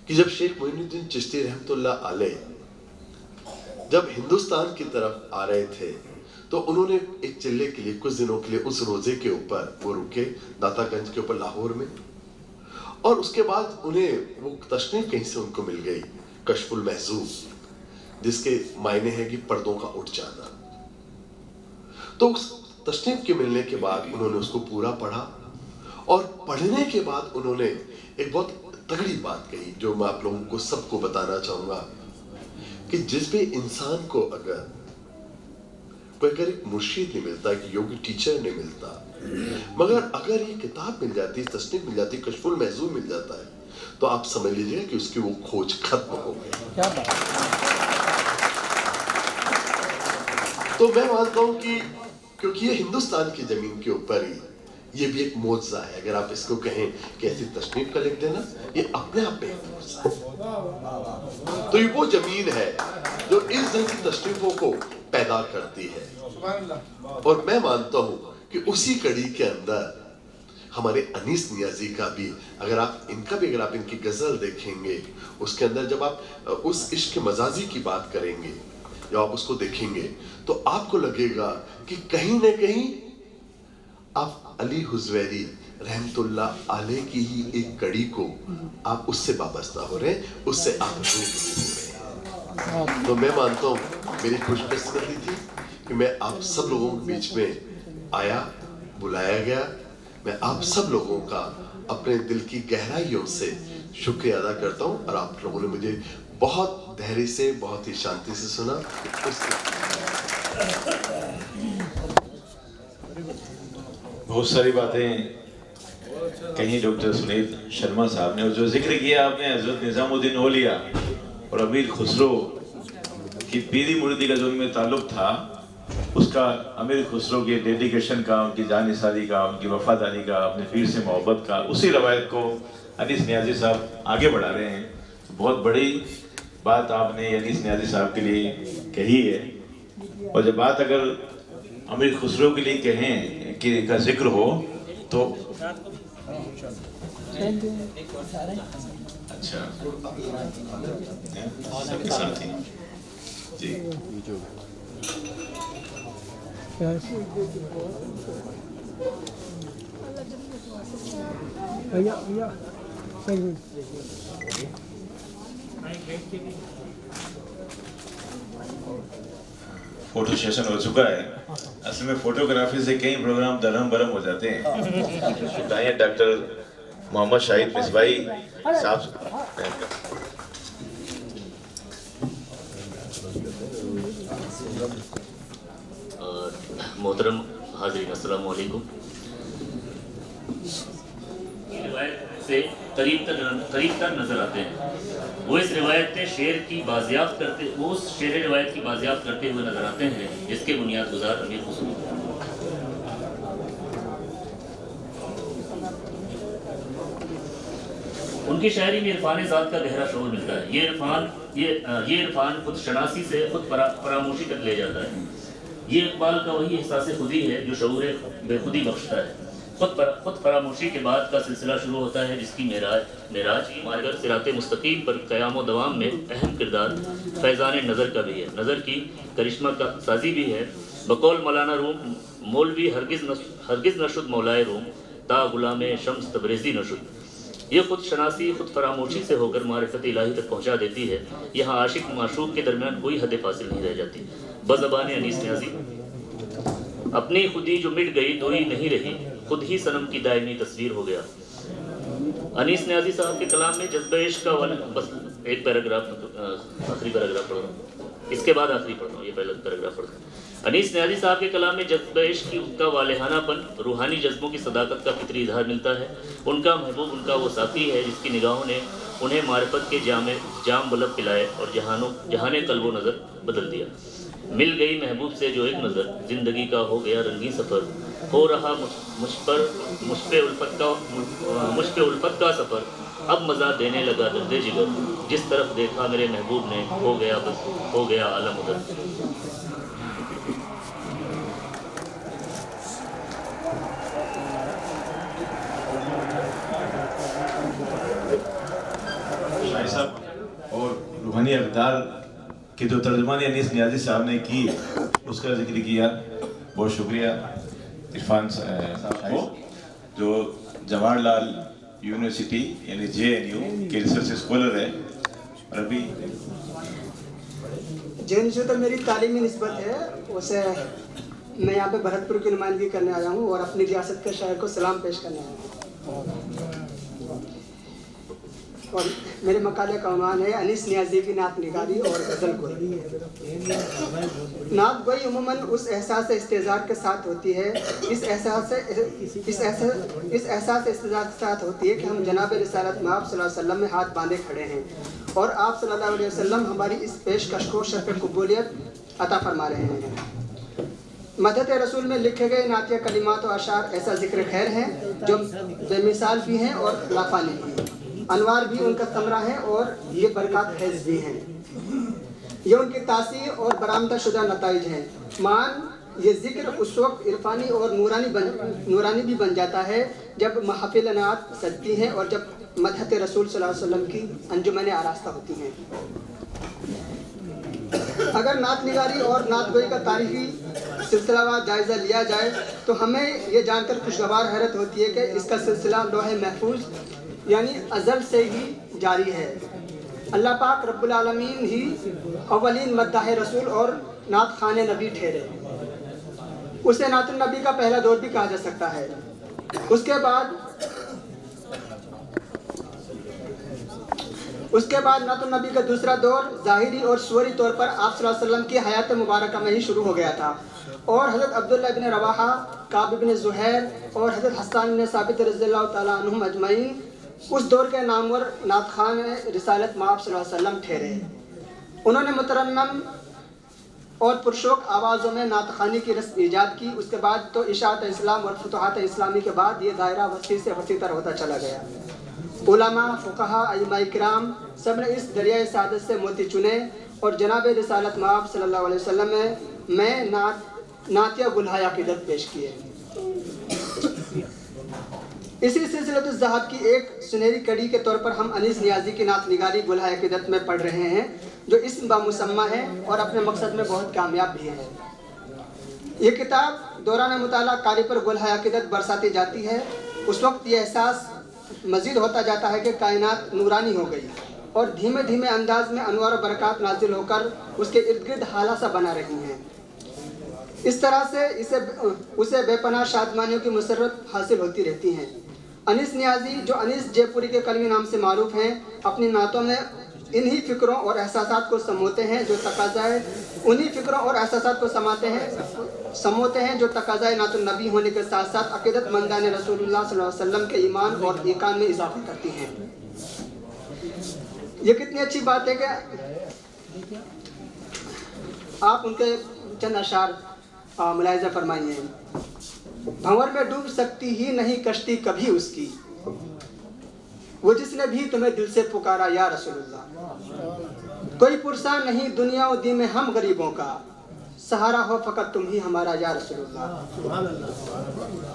कि जब शेख मोइनुद्दीन चिश्ती रहमतुल्लाह अलैह जब हिंदुस्तान की तरफ आ रहे थे तो उन्होंने एक चिल्ले के लिए कुछ दिनों के लिए उस रोजे के ऊपर वो रुके, दातागंज के ऊपर लाहौर में, और उसके बाद उन्हें वो तशनीफ कहीं से उनको मिल गई, कश्फुल महसूब, जिसके मायने हैं कि पर्दों का उठ जाना। तो उस तशनीफ के मिलने के बाद उन्होंने उसको पूरा पढ़ा, और पढ़ने के बाद उन्होंने एक बहुत तगड़ी बात कही जो मैं आप लोगों को सबको बताना चाहूंगा कि जिस भी इंसान को अगर एक मुर्शिद नहीं मिलता, एक योगी टीचर नहीं मिलता, मगर अगर ये किताब मिल जाती, तशनीफ मिल जाती, कश्फुल महसूब मिल जाता है, तो आप समझ लीजिए कि उसकी वो खोज खत्म हो गई। क्या बात। तो मैं मानता हूं कि क्योंकि ये हिंदुस्तान की जमीन के ऊपर ही ये भी एक मौजज़ा है, अगर आप इसको कहें कि ऐसी तशनीफ का लिख देना, ये अपने आप में एक मौजज़ा है। तो ये वो जमीन है जो इस ढंग की तशरीफों को पैदा करती है, और मैं मानता हूं कि उसी कड़ी के अंदर हमारे अनीस नियाज़ी का भी, अगर आप इनकी गजल देखेंगे, उसके अंदर जब आप उस इश्क मजाजी की बात करेंगे, जब आप उसको देखेंगे तो आपको लगेगा कि कहीं न कहीं आप अली हुज़वैली रहमतुल्लाह अलैह की ही एक कड़ी को आप उससे वाबस्ता हो रहे हैं, उससे आप रूबरू हो रहे हैं। तो मैं मानता हूँ मेरी खुशकिस्मती थी कि मैं आप सब लोगों के बीच में आया, बुलाया गया। मैं आप सब लोगों का अपने दिल की गहराइयों से शुक्रिया अदा करता हूँ, और आप लोगों ने मुझे बहुत धैर्य से, बहुत ही शांति से सुना। बहुत सारी बातें کہیں ڈاکٹر سنیل شرما صاحب نے جو ذکر کیا آپ نے حضرت نظام الدین اولیاء اور امیر خسرو کی پیری مریدی کا جو ان میں تعلق تھا، اس کا امیر خسرو کی ڈیڈیکیشن کا، ان کی جانثاری کا، ان کی وفاداری کا، اپنے پیر سے محبت کا، اسی روایت کو انیس نیازی صاحب آگے بڑھا رہے ہیں. بہت بڑی بات آپ نے انیس نیازی صاحب کے لیے کہی ہے. اور جب بات اگر امیر خسرو کے لیے کہیں کہ کا ذکر ہو تو اچھا سب ساتھ ہیں جی. فوٹو سیشن ہو چکا ہے. اصل میں فوٹوگرافی سے کئی پروگرام درہم برہم ہو جاتے ہیں. دائیں ڈاکٹر محمد شاہد مصباحی صاحب. محترم حاضرین السلام علیکم. روایت سے قریب تر نظر آتے ہیں. وہ اس روایت شعر کی بازیافت کرتے وہ اس شعر روایت کی بازیافت کرتے ہوئے نظر آتے ہیں جس کے بنیاد گزار امیر خسرو. ان کی شاعری میں عرفان ذات کا گہرا شعور ملتا ہے. یہ عرفان خود شناسی سے خود فراموشی تک لے جاتا ہے. یہ اقبال کا وہی احساس خودی ہے جو شعور بے خودی بخشتا ہے. خود فراموشی کے بعد کا سلسلہ شروع ہوتا ہے جس کی معراج مارگر صراط مستقیم پر قیام و دوام میں اہم کردار فیضان نظر کا بھی ہے. نظر کی کرشمہ کا سازی بھی ہے. بقول مولانا روم مولوی ہرگز نشد مولائے روم تا غلام شمس تبریزی نشد. یہ خود شناسی خود فراموشی سے ہو کر معرفت الہی تک پہنچا دیتی ہے. یہاں عاشق معشوق کے درمیان کوئی حد فاصل نہیں رہ جاتی. بزبان انیس نیازی اپنی خودی جو مٹ گئی دوئی نہیں رہی، خود ہی صنم کی دائمی تصویر ہو گیا. انیس نیازی صاحب کے کلام میں جذبہ عشق کا بس ایک پیراگراف آخری پیراگراف پڑھ رہا ہوں، اس کے بعد آخری پڑھ رہا ہوں، یہ پہلا پیراگراف پڑھ رہا ہوں. انیس نیازی صاحب کے کلام میں جذبہ عشق کی کا والہانہ پن، روحانی جذبوں کی صداقت کا فطری اظہار ملتا ہے. ان کا محبوب ان کا وہ ساتھی ہے جس کی نگاہوں نے انہیں معرفت کے جام بلب پلائے اور جہان قلب و نظر بدل دیا. مل گئی محبوب سے جو ایک نظر، زندگی کا ہو گیا رنگی سفر. ہو رہا مجھ پہ الفت کا سفر، اب مزہ دینے لگا درد جگر. جس طرف دیکھا میرے محبوب نے، ہو گیا عالم ادھر. شاہد صاحب اور روحانی اقدار کہ جو ترجمانی انیس نیازی صاحب نے کی اس کا ذکر کیا. بہت شکریہ عرفان صاحب کو جو جواہر لال یونیورسٹی یعنی JNU کے ریسرچ اسکالر ہے. اور ابھی JNU تو میری تعلیمی نسبت ہے، اسے میں یہاں پہ بھرت پور کی نمائندگی کرنے آیا ہوں اور اپنی ریاست کے شاعر کو سلام پیش کرنے آیا ہوں. اور میرے مقالے کا عنوان ہے انیس نیازی کی نعت نگاری اور غزل گوئی. نعت گوئی عموماً اس احساس استعزار کے ساتھ ہوتی ہے، اس احساس استعزار کے ساتھ ہوتی ہے کہ ہم جناب رسالت مآب صلی اللہ علیہ وسلم میں ہاتھ باندھے کھڑے ہیں اور آپ صلی اللہ علیہ وسلم ہماری اس پیشکش کو شرف قبولیت عطا فرما رہے ہیں. مدحت رسول میں لکھے گئے نعتیہ کلمات و اشعار ایسا ذکر خیر ہیں جو بے مثال بھی ہیں اور لافانی بھی. انوار بھی ان کا ثمرہ ہے اور یہ برکات خیز بھی ہیں. یہ ان کی تاثیر اور برآمدہ شدہ نتائج ہیں. مان یہ ذکر اس وقت عرفانی اور نورانی بھی بن جاتا ہے جب محافل نعت سجتی ہیں اور جب مدحت رسول صلی اللہ علیہ وسلم کی انجمنیں آراستہ ہوتی ہیں. اگر نعت نگاری اور نعت گوئی کا تاریخی سلسلہ وار جائزہ لیا جائے تو ہمیں یہ جان کر خوشگوار حیرت ہوتی ہے کہ اس کا سلسلہ لوح محفوظ یعنی ازل سے ہی جاری ہے. اللہ پاک رب العالمین ہی اولین مداح رسول اور نعت خوان نبی ٹھہرے. اسے نعت النبی کا پہلا دور بھی کہا جا سکتا ہے. اس کے بعد اس کے بعد نعت النبی کا دوسرا دور ظاہری اور صوری طور پر آپ صلی اللہ علیہ وسلم کی حیات مبارکہ میں ہی شروع ہو گیا تھا، اور حضرت عبداللہ بن رواحہ، کعب بن زہیر اور حضرت حسان بن ثابت رضی اللہ تعالیٰ عنہم اجمعین اس دور کے نامور نعت خوان رسالت مآب صلی اللہ علیہ وسلم ٹھہرے۔ انہوں نے مترنم اور پرشوق آوازوں میں نعت خوانی کی رسم ایجاد کی۔ اس کے بعد تو اشاعت اسلام اور فتوحات اسلامی کے بعد یہ دائرہ وسیع سے وسیع تر ہوتا چلا گیا۔ علماء، فقہا، ائمہ کرام سب نے اس دریائے سعادت سے موتی چنے اور جناب رسالت مآب صلی اللہ علیہ وسلم میں نعتیہ گلہائے عقیدت پیش کیے۔ اسی سلسلۃ الذہب کی ایک سنہری کڑی کے طور پر ہم انیس نیازی کی نعت نگاری گلہائے عقیدت میں پڑھ رہے ہیں، جو اسم بامسمہ ہے اور اپنے مقصد میں بہت کامیاب بھی ہے۔ یہ کتاب دوران مطالعہ قاری پر گلہائے عقیدت برساتی جاتی ہے۔ اس وقت یہ احساس مزید ہوتا جاتا ہے کہ کائنات نورانی ہو گئی اور دھیمے دھیمے انداز میں انوار و برکات نازل ہو کر اس کے ارد گرد حالہ سا بنا رہی ہیں۔ اس طرح سے اسے بے پناہ شادمانیوں کی مسرت حاصل ہوتی رہتی ہیں۔ انیس نیازی، جو انیس جے پوری کے کلمی نام سے معروف ہیں، اپنی نعتوں میں انہی فکروں اور احساسات کو سموتے ہیں جو تقاضائے سموتے ہیں جو تقاضائے نعت النبی ہونے کے ساتھ ساتھ عقیدت مندان رسول اللہ صلی اللہ علیہ وسلم کے ایمان اور ایقان میں اضافہ کرتی ہیں۔ یہ کتنی اچھی بات ہے کہ آپ ان کے چند اشعار ملاحظہ فرمائیے۔ بھنور میں ڈوب سکتی ہی نہیں کشتی کبھی اس کی، وہ جس نے بھی تمہیں دل سے پکارا یا رسول اللہ۔ کوئی پرسان نہیں دنیا و دین میں ہم غریبوں کا، سہارا ہو فقط تم ہی ہمارا یا رسول اللہ۔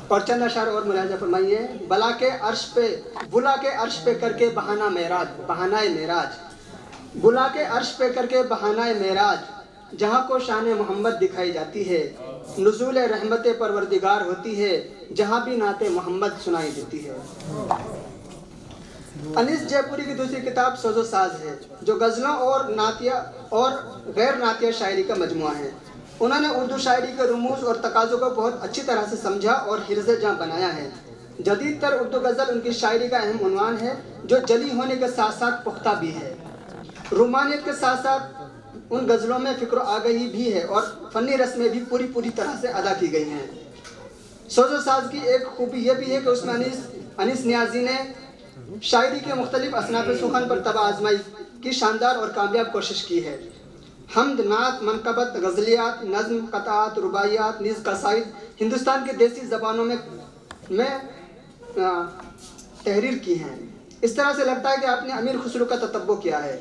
اور چند اشعار اور ملاحظہ فرمائیے۔ بلا کے عرش پہ کر کے بہانہ معراج، بلا کے عرش پہ کر کے بہانہ معراج، جہاں کو شان محمد دکھائی جاتی ہے، نزول رحمت پروردگار ہوتی ہے، جہاں بھی نعت محمد سنائی دیتی ہے۔ انیس جے پوری کی دوسری کتاب سوز و ساز ہے، جو غزلوں اور غیر نعتیہ شاعری کا مجموعہ ہے۔ انہوں نے اردو شاعری کے رموز اور تقاضوں کو بہت اچھی طرح سے سمجھا اور حرز جاں بنایا ہے۔ جدید تر اردو غزل ان کی شاعری کا اہم عنوان ہے، جو جلی ہونے کے ساتھ ساتھ پختہ بھی ہے۔ رومانیت کے ساتھ ساتھ ان غزلوں میں فکر و آگہی بھی ہے اور فنی رسمیں بھی پوری طرح سے ادا کی گئی ہیں۔ سوز و ساز کی ایک خوبی یہ بھی ہے کہ اس میں انیس نیازی نے شاعری کے مختلف اصناف سخن پر طبع آزمائی کی شاندار اور کامیاب کوشش کی ہے۔ حمد، نعت، منقبت، غزلیات، نظم، قطعات، رباعیات، نیز قصائد ہندوستان کے دیسی زبانوں میں تحریر کی ہیں۔ اس طرح سے لگتا ہے کہ آپ نے امیر خسرو کا تتبع کیا ہے۔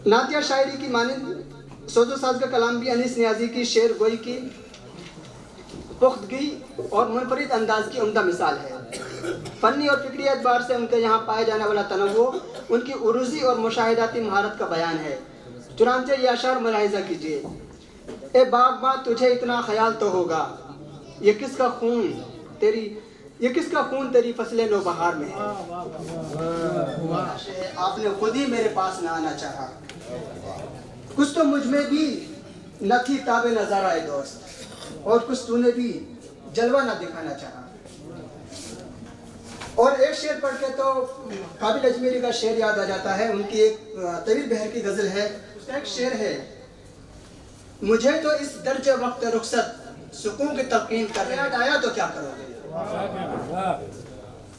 نعتیہ شاعری کی مانند سوز و ساز کا کلام بھی انیس نیازی کی شعر گوئی کی پختگی اور منفرد انداز کی عمدہ مثال ہے۔ فنی اور فکری اعتبار سے ان کے یہاں پائے جانے والا تنوع ان کی عروضی اور مشاہداتی مہارت کا بیان ہے۔ چنانچہ یہ اشعار ملاحظہ کیجیے۔ اے باغباں تجھے اتنا خیال تو ہوگا، یہ کس کا خون تیری فصل نوبہار میں ہے۔ آپ نے خود ہی میرے پاس نہ آنا چاہا، کچھ تو مجھ میں بھی نہ تھی تاب نظارہ اے دوست، اور کچھ تو نے بھی جلوہ نہ دکھانا چاہا۔ اور ایک شعر پڑھ کے تو قابل اجمیری کا شعر یاد آ جاتا ہے۔ ان کی ایک طویل بہر کی غزل ہے، اس کا ایک شعر ہے: مجھے تو اس درج وقت رخصت سکون کی تلقین کر یاد آیا تو کیا کرو گے۔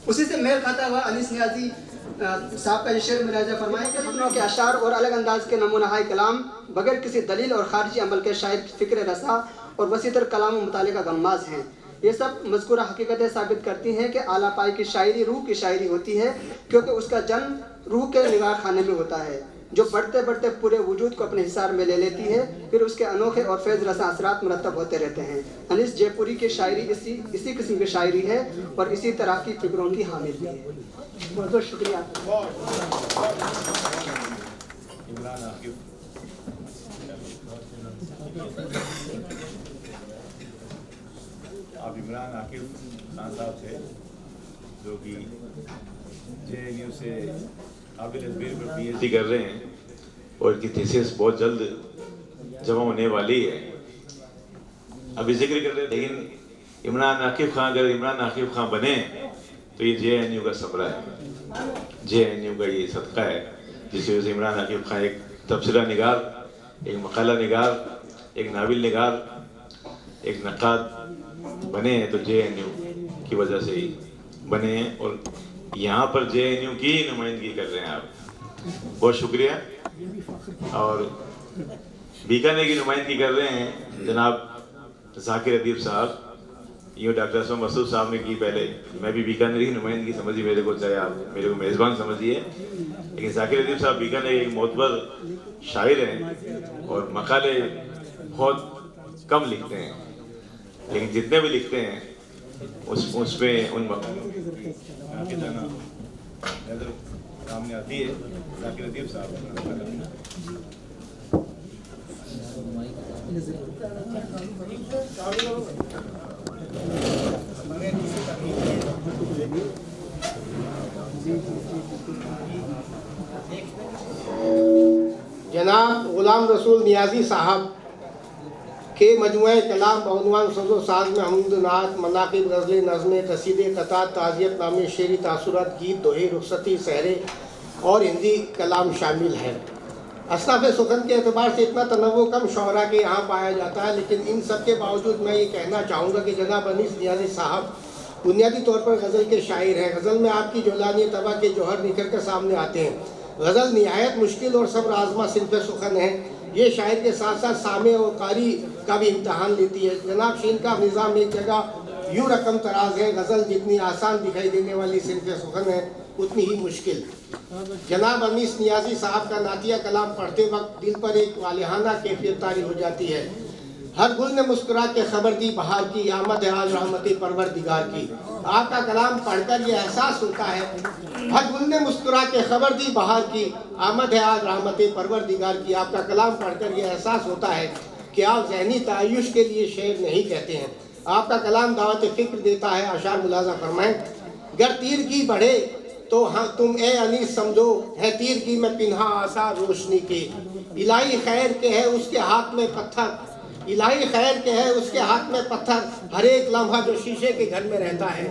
اسی سے میل کھاتا ہوا انیس نیازی صاحب کا یہ شعر ملاحظہ فرمائیں کہ اپنوں کے اشعار اور الگ انداز کے نمونہائے کلام بغیر کسی دلیل اور خارجی عمل کے شاعر فکر رسا اور وسیع تر کلام و مطالعے کا غماز ہیں۔ یہ سب مذکورہ حقیقتیں ثابت کرتی ہیں کہ اعلیٰ پائی کی شاعری روح کی شاعری ہوتی ہے، کیونکہ اس کا جنم روح کے نگار خانے میں ہوتا ہے، جو بڑھتے بڑھتے پورے وجود کو اپنے حصار میں لے لیتی ہے، پھر اس کے انوکھے اور فیض رساں اثرات مرتب ہوتے رہتے ہیں۔ انیس جے پوری کی شاعری اسی قسم کی شاعری ہے اور اسی طرح کی فکروں کی حامل بھی ہے۔ بہت بہت شکریہ۔ آپ عمران عاقب خان صاحب سے، جو کہ JNU سے قابل ازمیر پر PhD کر رہے ہیں اور ان کی تھیسس بہت جلد جمع ہونے والی ہے۔ ابھی ذکر کر رہے ہیں، لیکن عمران عاقب خان اگر عمران عاقب خان بنے تو یہ JNU کا ثمرہ ہے، JNU کا یہ صدقہ ہے۔ جس کی وجہ سے عمران عقیل خان ایک تبصرہ نگار، ایک مقالہ نگار، ایک ناول نگار، ایک نقاد بنے ہیں تو JNU کی وجہ سے ہی بنے ہیں، اور یہاں پر JNU کی نمائندگی کر رہے ہیں آپ، بہت شکریہ۔ اور بیکانیر کی نمائندگی کر رہے ہیں جناب ذاکر ادیب صاحب، یوں ڈاکٹر اسمہ مسعود صاحب نے کی پہلے، میں بھی بیکانیر کی نمائندگی سمجھی میرے کو، چاہے آپ میرے کو میزبان سمجھیے، لیکن ذاکر ادیب صاحب بیکانیر ایک معتبر شاعر ہیں اور مقالے بہت کم لکھتے ہیں، لیکن جتنے بھی لکھتے ہیں اس پہ ان عقیدانہ نظر سامنے آتی ہے ذاکر ادیب صاحب۔ جناب غلام رسول نیازی صاحب کے مجموعہ کلام بعنوان سوز و ساز میں حمد و نعت، مناقب، غزلیں، نظمیں، قصیدے، قطعات، تعزیت نامے، شعری تاثرات، گیت، دوہے، رخصتی، سحرے اور ہندی کلام شامل ہے۔ اصناف سخن کے اعتبار سے اتنا تنوع کم شعراء کے یہاں پایا جاتا ہے، لیکن ان سب کے باوجود میں یہ کہنا چاہوں گا کہ جناب انیس نیازی صاحب بنیادی طور پر غزل کے شاعر ہیں۔ غزل میں آپ کی جولانی طبع کے جوہر نکھر کے سامنے آتے ہیں۔ غزل نہایت مشکل اور صبر آزما صنف سخن ہے۔ یہ شاعر کے ساتھ ساتھ سامع اور قاری کا بھی امتحان لیتی ہے۔ جناب شین کا نظام ایک جگہ یوں رقم تراز ہے، غزل جتنی آسان دکھائی دینے والی صنف سخن ہے اتنی ہی مشکل۔ جناب انیس نیازی صاحب کا نعتیہ کلام پڑھتے وقت دل پر ایک والہانہ کیفیت طاری ہو جاتی ہے۔ ہر گل نے مسکرا کے خبر دی بہار کی، آمد ہے آج رحمت پروردگار کی۔ آپ کا کلام پڑھ کر یہ احساس ہوتا ہے، ہر گل نے مسکرا کے خبر دی بہار کی، آمد ہے آج رحمت پروردگار کی۔ آپ کا کلام پڑھ کر یہ احساس ہوتا ہے کہ آپ ذہنی تعیش کے لیے شعر نہیں کہتے ہیں، آپ کا کلام دعوت فکر دیتا ہے۔ اشعار ملاحظہ فرمائیں، گر تیر کی بڑھے تو ہاں تم اے انیس سمجھو، ہے تیر کی میں پنہا آثار روشنی کے۔ الہی خیر کے ہے اس کے ہاتھ میں پتھر، الہی خیر کے ہے اس کے ہاتھ میں پتھر، ہر ایک لمحہ جو شیشے کے گھر میں رہتا ہے،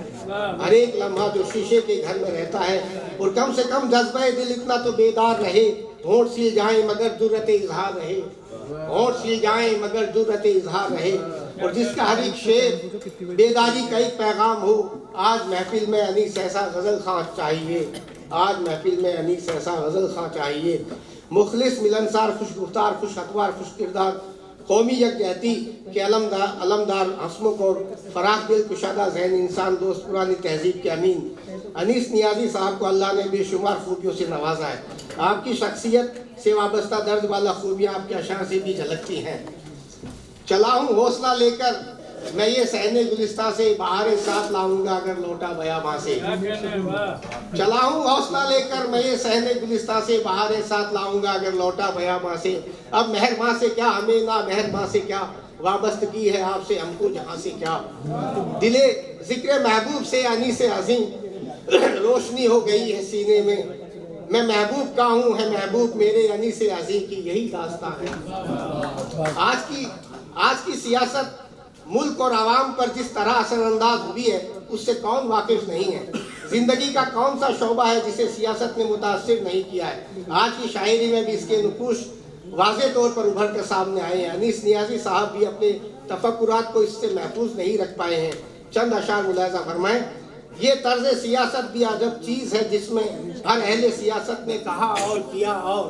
ہر ایک لمحہ جو شیشے کے گھر میں رہتا ہے۔ اور کم سے کم جذبہ دل اتنا تو بیدار رہے، ہونٹ سل جائیں مگر جرأت اظہار رہے، ہونٹ سل جائیں مگر جرأت اظہار رہے۔ اور جس کا ہر ایک شعر بیداری کا ایک پیغام ہو۔ آج محفل میں انیس ایسا غزل خواں چاہیے، آج محفل میں انیس ایسا غزل خواں چاہیے۔ مخلص، ملنسار، خوش گفتار، خوش اطوار، خوش کردار، قومی یکجہتی کے علمدار، ہنسمکھ اور فراخ دل، کشادہ ذہن، انسان دوست، پرانی تہذیب کے امین انیس نیازی صاحب کو اللہ نے بے شمار خوبیوں سے نوازا ہے۔ آپ کی شخصیت سے وابستہ درج والا خوبیاں آپ کے اشعار سے بھی جھلکتی ہیں۔ چلا ہوں حوصلہ لے کر میں یہ صحن گلستہ سے، بہار ساتھ لاؤں گا اگر لوٹا بیاباں سے۔ چلا ہوں حوصلہ لے کر میں یہ صحن گلستہ سے، بہار ساتھ لاؤں گا اگر لوٹا بیاباں سے۔ اب مہر ماں سے کیا ہمیں، نہ مہر ماں سے کیا، وابستگی ہے آپ سے ہم کو جہاں سے کیا۔ دلے ذکر محبوب سے انیس عظیم روشنی ہو گئی ہے سینے میں، میں محبوب کا ہوں ہے محبوب میرے انیس عظیم کی یہی داستان ہے۔ آج کی سیاست ملک اور عوام پر جس طرح اثر انداز ہوئی ہے اس سے کون واقف نہیں ہے؟ زندگی کا کون سا شعبہ ہے جسے سیاست نے متاثر نہیں کیا ہے؟ آج کی شاعری میں بھی اس کے نقوش واضح طور پر ابھر کر سامنے آئے ہیں۔ انیس نیازی صاحب بھی اپنے تفکرات کو اس سے محفوظ نہیں رکھ پائے ہیں۔ چند اشعار ملاحظہ فرمائیں، یہ طرز سیاست بھی عجب چیز ہے جس میں ہر اہل سیاست نے کہا اور کیا، اور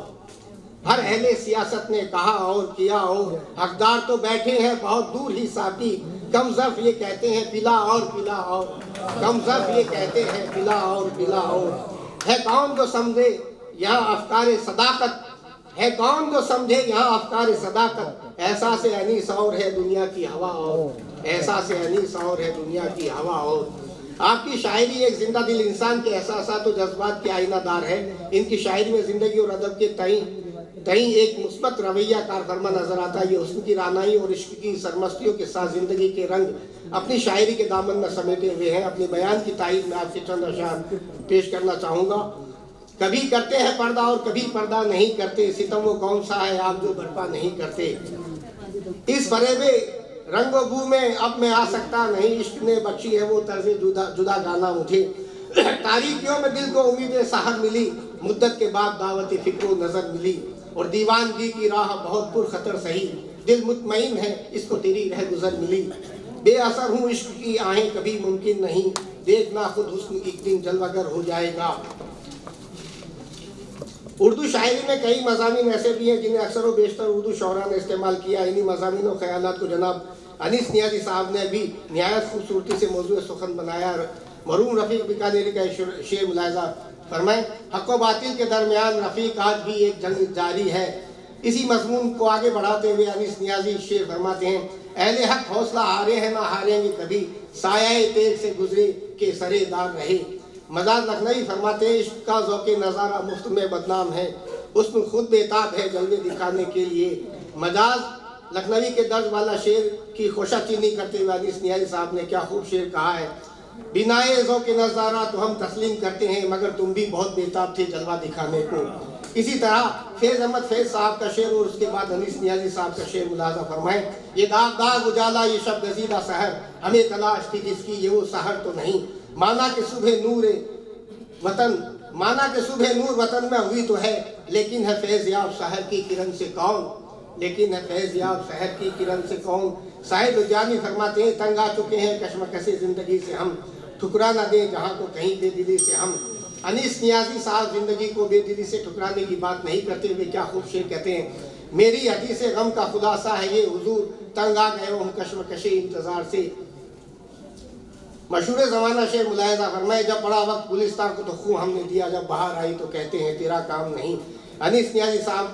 ہر اہل سیاست نے کہا اور کیا، اور حقدار تو بیٹھے ہیں بہت دور ہی ساتھی، کم ظرف یہ کہتے ہیں پلا اور پلا اور، کم ظرف یہ کہتے ہیں پلا اور پلا اور۔ ہے کون جو سمجھے یہاں افکار صداقت، ہے کون جو سمجھے یہاں افکار صداقت، احساس انیس اور ہے دنیا کی ہوا اور، احساس انیس اور ہے دنیا کی ہوا اور۔ آپ کی شاعری ایک زندہ دل انسان کے احساسات و جذبات کی آئینہ دار ہے۔ ان کی شاعری میں زندگی اور ادب کے تئیں ایک مثبت رویہ کار فرما نظر آتا ہے۔ یہ حسن کی رعنائی اور عشق کی سرمستیوں کے ساتھ زندگی کے رنگ اپنی شاعری کے دامن میں سمیٹے ہوئے ہیں۔ اپنے بیان کی تائید میں آپ سے چند اشعار پیش کرنا چاہوں گا۔ کبھی کرتے ہیں پردہ اور کبھی پردہ نہیں کرتے، ستم وہ کون سا ہے آپ جو برپا نہیں کرتے۔ اس فریب رنگ و بو میں اب میں آ سکتا نہیں، عشق نے بخشی ہے وہ طرز جدا گانا مجھے۔ تاریکیوں میں دل کو امید سحر ملی، मुद्दत के बाद दावत फिक्र नज़र मिली और दीवानगी की राह बहुत पुरखतर सही, दिल मुतमईन है इसको तेरी रह गुजर मिली। बेअसर हूँ इश्क की आहें कभी मुमकिन नहीं, देखना खुद हुस्न एक दिन जलवागर हो जाएगा। उर्दू शायरी में कई मज़ामीन ऐसे भी हैं जिन्हें अक्सर व बेशतर उर्दू शौरा ने इस्तेमाल किया। इन्हीं मज़ामीन और ख़यालात को जनाब अनीस नियाज़ी साहब ने भी निहायत खूबसूरती से मौजूद सुखन बनाया। मरहूम रफ़ीक बीकानेरी का शेर मुलाहिज़ा फरमाएं, हक़ व बातिल के दरमियान रफ़ीक आज भी एक जंग जारी है। इसी मज़मून को आगे बढ़ाते हुए अनीस नियाज़ी शेर फरमाते हैं, अहले हक़ हौसला हारे हैं ना हारेंगे कभी, साया तेग से गुजरे के सरेदार रहे। मजाज लखनवी फरमाते हैं, इश्क का ज़ौक़े नज़ारा मुफ्त में बदनाम है, उसमें खुद बेताब है जलवे दिखाने के लिए। मजाज लखनवी के दर्ज वाला शेर की खोशाचीनी करते हुए अनीस नियाज़ी साहब ने क्या खूब शेर कहा है, बिनाए ज़ौक़े नज़ारा तो हम तस्लीम करते हैं मगर तुम भी बहुत बेताब थे जलवा दिखाने को। इसी तरह फैज़ अहमद फैज़ साहब का शेर और उसके बाद अनीस नियाज़ी साहब का शेर मुलाज़ा फरमाएं, ये दाग दाग उजाला ये शब गज़ीदा सहर, हमें तलाश थी जिसकी ये वो सहर तो नहीं। माना कि सुबह नूर वतन में हुई तो है, लेकिन है फैज़ याब शहर की किरण से कौन, लेकिन है फैज़ याब शहर की किरण से कौन। साहिब जानी फरमाते हैं, तंग आ चुके हैं कश्मकशी ज़िंदगी से हम, ठुकरा न दें जहाँ को कहीं बेदिली से हम। अनीस नियाज़ी साहब ज़िंदगी को बेदिली से ठुकराने की बात नहीं करते हुए क्या खूब शेर कहते हैं, मेरी हदीस गम का खुलासा है ये हुजूर, तंग आ गए हम कश्मकशी इंतज़ार से। मशहूर ज़माना शेर मुलाहिज़ा फरमाए, जब बड़ा वक्त गुलिस्तान को तो खूब हमने दिया, जब बाहर आई तो कहते हैं तेरा काम नहीं। अनीस नियाज़ी साहब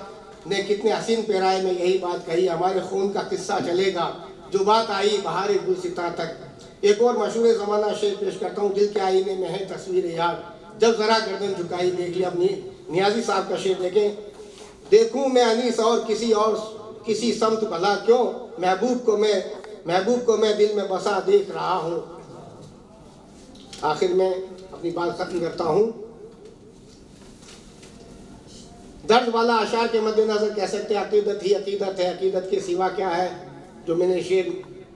ने कितने हसीन पैराए में यही बात कही, हमारे खून का किस्सा चलेगा जो बात आई बहार गुलसिता तक। एक और मशहूर ज़माना शेर पेश करता हूँ, दिल के आईने में है तस्वीर यार, जब ज़रा गर्दन झुकाई देख लिया। अपनी नियाज़ी साहब का शेर देखें, देखूँ मैं अनीस और किसी समत भला क्यों, महबूब को मैं दिल में बसा देख रहा हूँ। आखिर में अपनी बात खत्म करता हूँ। दर्द वाला अशार के मद्देनजर कह सकते हैं, अकीदत ही अकीदत है, अकीदत के सिवा क्या है। जो मैंने शेर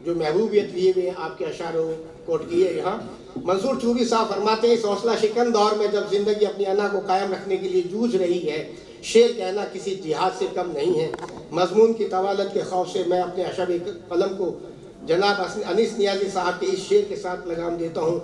जो महबूबियत लिए हुए आपके अशारों कोट किए यहाँ। मंसूर चूबी साहब फरमाते हैं, इस हौसला शिकन दौर में जब जिंदगी अपनी अना को कायम रखने के लिए जूझ रही है, शेर कहना किसी जिहाद से कम नहीं है। मजमून की तवालत के खौफ से मैं अपने अशब कलम को जनाब अनीस नियाज़ी साहब के इस शेर के साथ लगाम देता हूँ।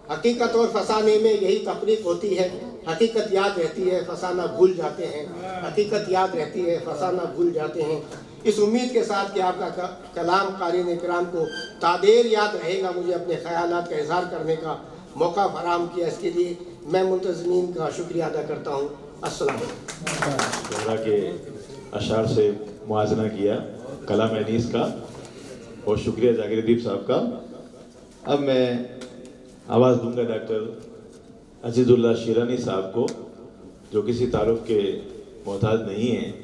हकीकत और फसाने में यही तफरीक होती है, हकीकत याद रहती है फसाना भूल जाते हैं, हकीकत याद रहती है फसाना भूल जाते हैं। इस उम्मीद के साथ कि आपका कलाम क़ारीन इकराम को तादेर याद रहेगा, मुझे अपने ख़यालात का इज़हार करने का मौका फराहम किया, इसके लिए मैं मुंतज़मीन का शुक्रिया अदा करता हूँ। अस्सलाम वालेकुम। के अशार से मुआज़ना किया कलाम अनीस का, और शुक्रिया जाकिर साहब का। अब मैं आवाज़ दूंगा डॉक्टर अजीज़ुल्लाह शीरानी साहब को, जो किसी तारुफ के मोहताज नहीं हैं,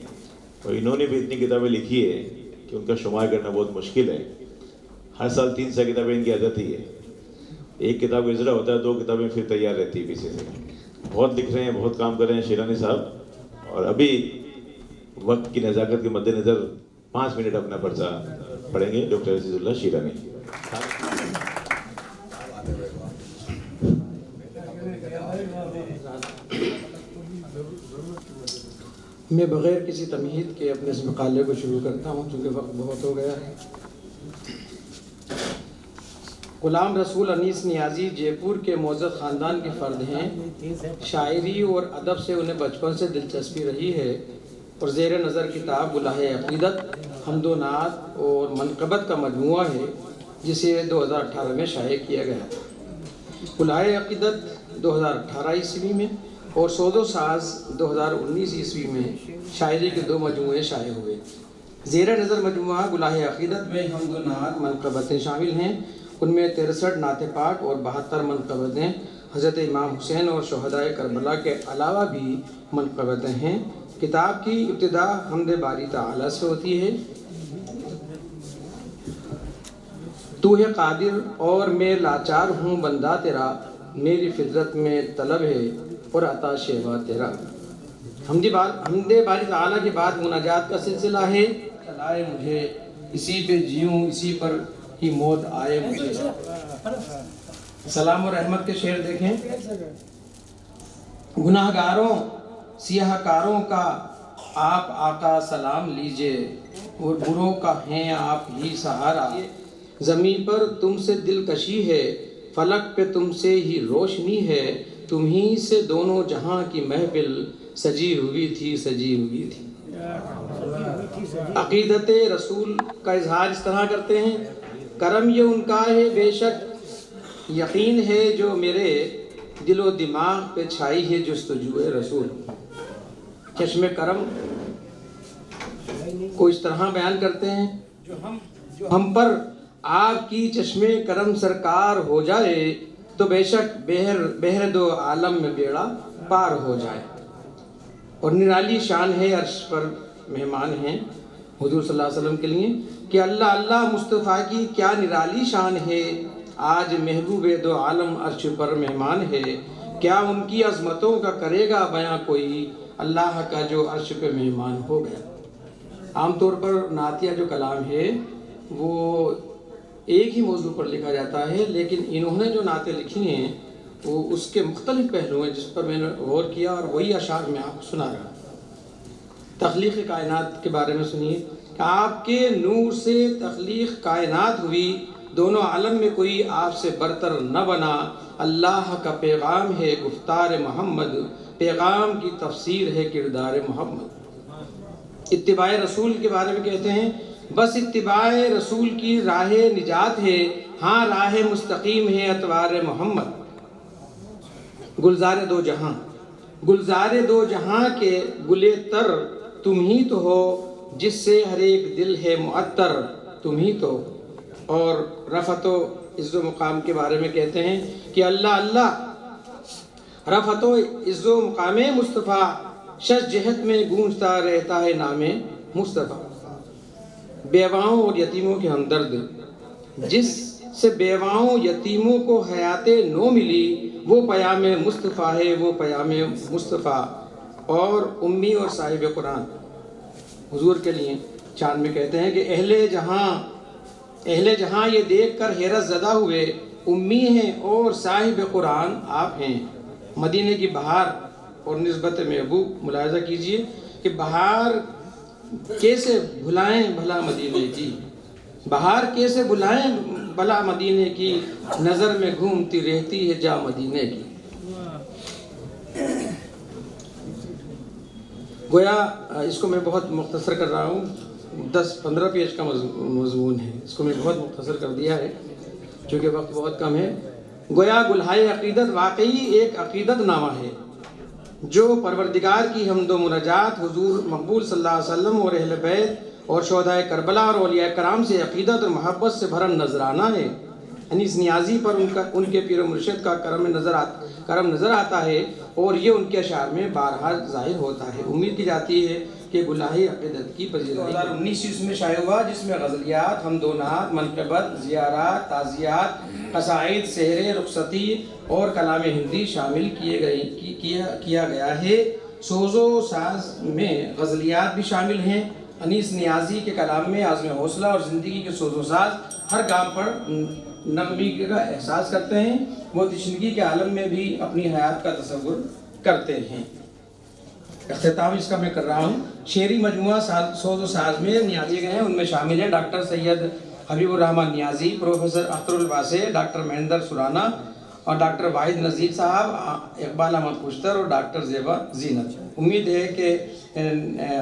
और इन्होंने भी इतनी किताबें लिखी है कि उनका शुमार करना बहुत मुश्किल है। हर साल 300 किताबें इनकी आदत ही है, एक किताब इजरा होता है, 2 किताबें फिर तैयार रहती है पीछे से। बहुत लिख रहे हैं, बहुत काम कर रहे हैं शीरानी साहब। और अभी वक्त की नज़ाकत के मद्देनज़र 5 मिनट अपना पर्चा पढ़ेंगे डॉक्टर अजीज़ुल्लाह शीरानी। मैं बग़ैर किसी तमहीद के अपने इस मकाले को शुरू करता हूँ, चूँकि वक्त बहुत हो गया है। ग़ुलाम रसूल अनीस नियाज़ी जयपुर के मोअज़्ज़ज़ ख़ानदान के फ़र्द हैं। शायरी और अदब से उन्हें बचपन से दिलचस्पी रही है और ज़ेर नज़र किताब गुलाहे अक़ीदत, हम्दो नात और मनक़बत का मजमूआ है, जिसे 2018 में शाये किया गया। गुलाहे अक़ीदत 2018 ईस्वी में और सोदो साज 2019 ईस्वी में शायरी के 2 मजमूए शाये हुए। ज़ेर नज़र मजमूआ गुलाहे अक़ीदत में हम्दो नात मनक़बतें शामिल हैं। उनमें 63 नाते पाक और 72 मनक़बतें हज़रत इमाम हुसैन और शुहदाए करबला के अलावा भी मनक़बतें हैं। किताब की इब्तिदा हम्द बारी ताला से होती है। तू है कादिर और मैं लाचार हूँ बंदा तेरा, मेरी फितरत में तलब है और अता शेवा तेरा। हम्द बारी ताला के बाद मुनाजात का सिलसिला है। चलाए मुझे इसी पे जीऊँ, इसी पर ही मौत आए मुझे। सलाम और रहमत के शेर देखें। गुनाहगारों सियाहकारों का आप आका सलाम लीजिए और बुरों का हैं आप ही सहारा। ज़मीन पर तुमसे दिलकशी है, फलक पे तुमसे ही रोशनी है, तुम ही से दोनों जहां की महफिल सजी हुई थी। अकीदत रसूल का इजहार इस तरह करते हैं, करम ये उनका है बेशक यकीन है जो मेरे दिलो दिमाग पे छाई है जुस्तजुए रसूल। चश्मे करम को इस तरह बयान करते हैं, जो हम पर आपकी चश्मे करम सरकार हो जाए तो बेशक बहर दो आलम में बेड़ा पार हो जाए। और निराली शान है, अर्श पर मेहमान हैं हुजूर सल्लल्लाहु अलैहि वसल्लम के लिए कि अल्लाह अल्लाह मुस्तफ़ा की क्या निराली शान है, आज महबूब दो आलम अर्श पर मेहमान है। क्या उनकी अज़मतों का करेगा बयां कोई, अल्लाह का जो अर्श पे मेहमान हो गया। आम तौर पर नातिया जो कलाम है वो एक ही मौजू पर लिखा जाता है, लेकिन इन्होंने जो नाते लिखी हैं वो उसके मुख्तलिफ पहलू हैं जिस पर मैंने गौर किया और वही अशार में आपको सुना रहा। तख्लीक़ कायनात के बारे में सुनिए कि आपके नूर से तख्लीक़ कायनात हुई, दोनों आलम में कोई आपसे बरतर न बना। अल्लाह का पैगाम है गुफ्तार मोहम्मद, पैगाम की तफसीर है किरदार मोहम्मद। इत्तिबाए रसूल के बारे में कहते हैं, बस इत्तिबाए रसूल की राह निजात है, हाँ राह मुस्तकीम है अतवार मोहम्मद। गुलजार दो जहां के गुले तर तुम ही तो हो, जिससे हर एक दिल है मुअत्तर तुम ही तो। और रफ़तो इज़्ज़ो मुकाम के बारे में कहते हैं कि अल्लाह अल्लाह रफ़तो इज़्ज़ो मुकाम मुस्तफ़ा, शश जहत में गूंजता रहता है नामे मुस्तफ़ा। बेवाओं और यतीमों के हमदर्द, जिससे बेवाओं यतीमों को हयाते नो मिली, वो पयाम मुस्तफ़ा है, वो पयाम मुस्तफ़ा। और उम्मी और साहिब कुरान हुजूर के लिए चांद में कहते हैं कि अहले जहां ये देख कर हैरत ज़दा हुए, उम्मी हैं और साहिब कुरान आप हैं। मदीने की बहार और निस्बत महबूब मुलाहिज़ा कीजिए कि बहार कैसे भुलाएं भला मदीने की, बहार कैसे बुलाएं भला मदीने की, नज़र में घूमती रहती है जा मदीने की। गोया इसको मैं बहुत मुख्तसर कर रहा हूँ, 10-15 पेज का मज़मून है, इसको मैं बहुत मुख्तसर कर दिया है चूँकि वक्त बहुत कम है। गोया गुलहाए अक़ीदत वाकई एक अक़ीदत नामा है जो परवरदिगार की हम्दो मुनाजात हुजूर मकबूल सल्लल्लाहु अलैहि वसल्लम और अहले बैत और शोहदाए करबला और औलिया कराम से अक़ीदत और मोहब्बत से भरा नजराना है। अनीस नियाज़ी पर उनके पीर मुर्शिद का करम नज़र आता है और ये उनके अशार में बारहा ज़ाहिर होता है। उम्मीद की जाती है कि गुलाही अक़ीदत की पजीराई 2019 इसमें शाये हुआ, जिसमें गज़लियात, हमदोनात, मनक़बत, ज़ियारात, ताज़ियात, क़साइद, सहरे, रुख़सती और कलाम हिंदी शामिल किया गया है। सोज़ो साज में गज़लियात भी शामिल हैं। अनीस नियाज़ी के कलाम में आज़म हौसला और ज़िंदगी के सोज़ो साज हर गाम पर नगमी का एहसास करते हैं। वो तशनगी के आलम में भी अपनी हयात का तसव्वुर करते हैं। इख्तिताम इसका मैं कर रहा हूँ। शेरी मजमुआ सोज़ो साज में नियाज़ी गए हैं, उनमें शामिल हैं डॉक्टर सैयद हबीबुर रहमान नियाज़ी, प्रोफेसर अख्तरुल वासे, डॉक्टर महेंद्र सुराना और डॉक्टर वाहिद नज़ीर साहब, इकबाल अहमद खुश्तर और डॉक्टर ज़ेबा ज़ीनत। उम्मीद है कि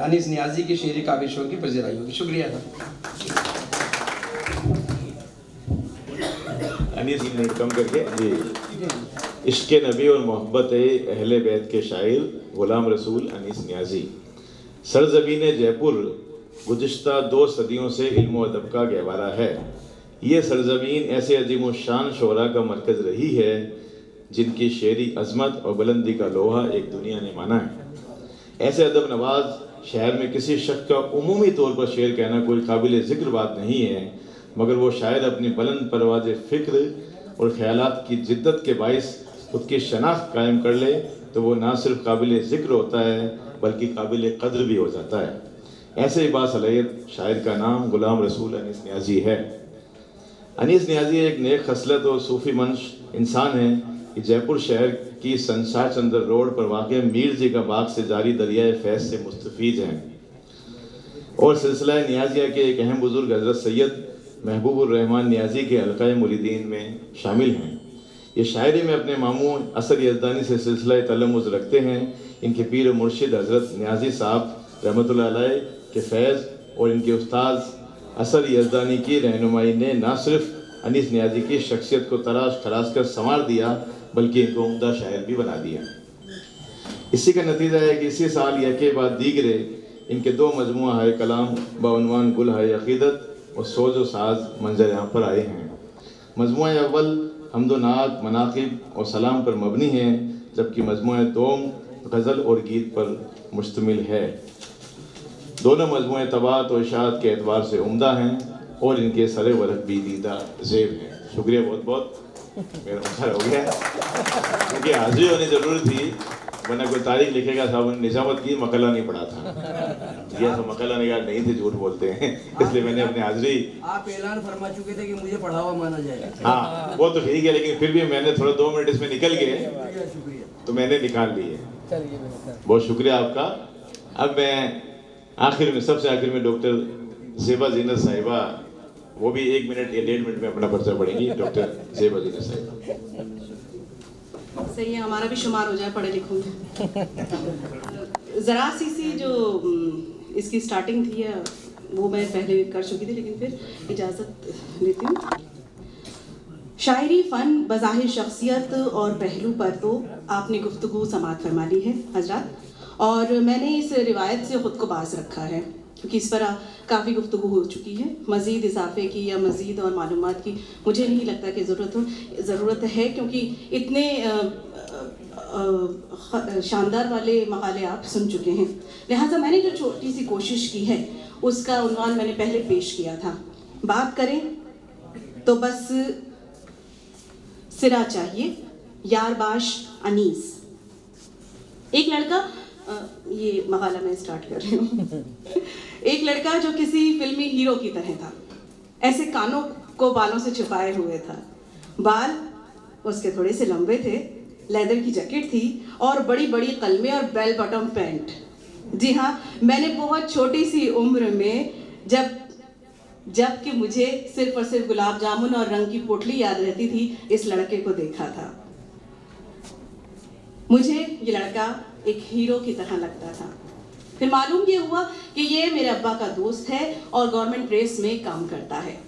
अनीस नियाज़ी की शेरी काबिशों की पजीराई होगी। शुक्रिया। अनीस मिनट कम करके जी। इश्क़ नबी और मोहब्बत अहले बैत के शायर ग़ुलाम रसूल अनीस नियाज़ी। सरज़मीन जयपुर गुज़िश्ता 2 सदियों से इल्म व अदब का गहवारा है। ये सरज़मीन ऐसे अजीम व शान शोरा का मरकज़ रही है जिनकी शेरी अज़मत और बुलंदी का लोहा एक दुनिया ने माना है। ऐसे अदब नवाज शहर में किसी शख्स का उमूमी तौर पर शेर कहना कोई काबिल ज़िक्र बात नहीं है, मगर वो शायद अपनी बुलंद परवाज़ फ़िक्र और ख़यालात की जिद्दत के बाइस खुद की शनाख्त कायम कर ले तो वो ना सिर्फ काबिल ज़िक्र होता है बल्कि काबिल क़द्र भी हो जाता है। ऐसे ही बासलाहियत शायर का नाम ग़ुलाम रसूल अनीस नियाज़ी है। अनीस नियाज़ी एक नेक खसलत और सूफ़ी मंश इंसान है कि जयपुर शहर की संसार चंद्र रोड पर वाक़ मीर जी का बाग से जारी दरियाए फैज़ से मुस्तफ़ीज़ हैं और सिलसिला नियाज़िया के एक अहम बुज़ुर्ग हज़रत सैयद महबूबुर रहमान नियाज़ी के हल्क़ाए मुरीदीन में शामिल हैं। ये शायरी में अपने मामू असर यज़दानी से सिलसिला तलम्मुज़ रखते हैं। इनके पीर और मुर्शिद हज़रत नियाज़ी साहब रहमतुल्लाह अलैह के फैज़ और इनके उस्ताद असर यज़दानी की रहनुमाई ने न सिर्फ अनीस नियाज़ी की शख्सियत को तराश खराश कर संवार दिया बल्कि इनको उम्दा शायर भी बना दिया। इसी का नतीजा है कि इसी साल यके बाद दीगरे इनके 2 मजमुआ है कलाम बउनवान गुल है अक़ीदत और सोज व साज मंजर यहाँ पर आए हैं। मजमुआ अव्वल हम्दो नात मनाक़िब और सलाम पर मबनी है, जबकि मजमुआ दोम गज़ल और गीत पर मुश्तमिल है। दोनों मजमुए तबात और इशाअत के एतबार से उम्दा हैं और इनके सरे वरक भी दीदा ज़ेब हैं। शुक्रिया बहुत बहुत, मेरा मुखर हो गया क्योंकि हाजिरी होनी ज़रूरी थी, वरना कोई तारीख लिखेगा साहब ने निजामत की मकला नहीं पढ़ा था। ये तो मकला निगार नहीं थे, झूठ बोलते हैं, इसलिए मैंने अपनी हाजिरी। आप ऐलान फरमा चुके थे कि मुझे पढ़ा हुआ माना जाएगा। हाँ वो तो ठीक है, लेकिन फिर भी मैंने थोड़ा 2 मिनट इसमें निकल गए तो मैंने निकाल लिए। बहुत शुक्रिया आपका। अब मैं आखिर में, सबसे आखिर में डॉक्टर ज़ेबा ज़ीनत साहिबा, वो भी 1 मिनट या 1.5 मिनट में अपना पर्चा पढ़ेंगी। डॉक्टर ज़ेबा ज़ीनत साहिबा। सही है, हमारा भी शुमार हो जाए पढ़े लिखों में। ज़रा सी जो इसकी स्टार्टिंग थी वो मैं पहले कर चुकी थी, लेकिन फिर इजाज़त लेती हूँ। शायरी फ़न बज़ाहिर शख्सियत और पहलू पर तो आपने गुफ्तगू समाअत फरमा ली है हज़रात, और मैंने इस रिवायत से ख़ुद को बाज़ रखा है क्योंकि इस पर काफ़ी गुफ्तगू हो चुकी है। मज़ीद इजाफे की या मज़ीद और मालूमात की मुझे नहीं लगता कि ज़रूरत है, क्योंकि इतने शानदार वाले मकाले आप सुन चुके हैं। लिहाजा मैंने जो छोटी सी कोशिश की है उसका उन्वान मैंने पहले पेश किया था। बात करें तो बस सिरा चाहिए, यारबाश अनीस। एक लड़का, ये मकाला मैं स्टार्ट कर रही हूँ। एक लड़का जो किसी फिल्मी हीरो की तरह था, ऐसे कानों को बालों से छुपाए हुए था, बाल उसके थोड़े से लंबे थे, लेदर की जैकेट थी और बड़ी बड़ी कलमें और बेल बॉटम पैंट। जी हाँ, मैंने बहुत छोटी सी उम्र में जबकि मुझे सिर्फ और सिर्फ गुलाब जामुन और रंग की पोटली याद रहती थी, इस लड़के को देखा था। मुझे ये लड़का एक हीरो की तरह लगता था। फिर मालूम ये हुआ कि ये मेरे अब्बा का दोस्त है और गवर्नमेंट प्रेस में काम करता है।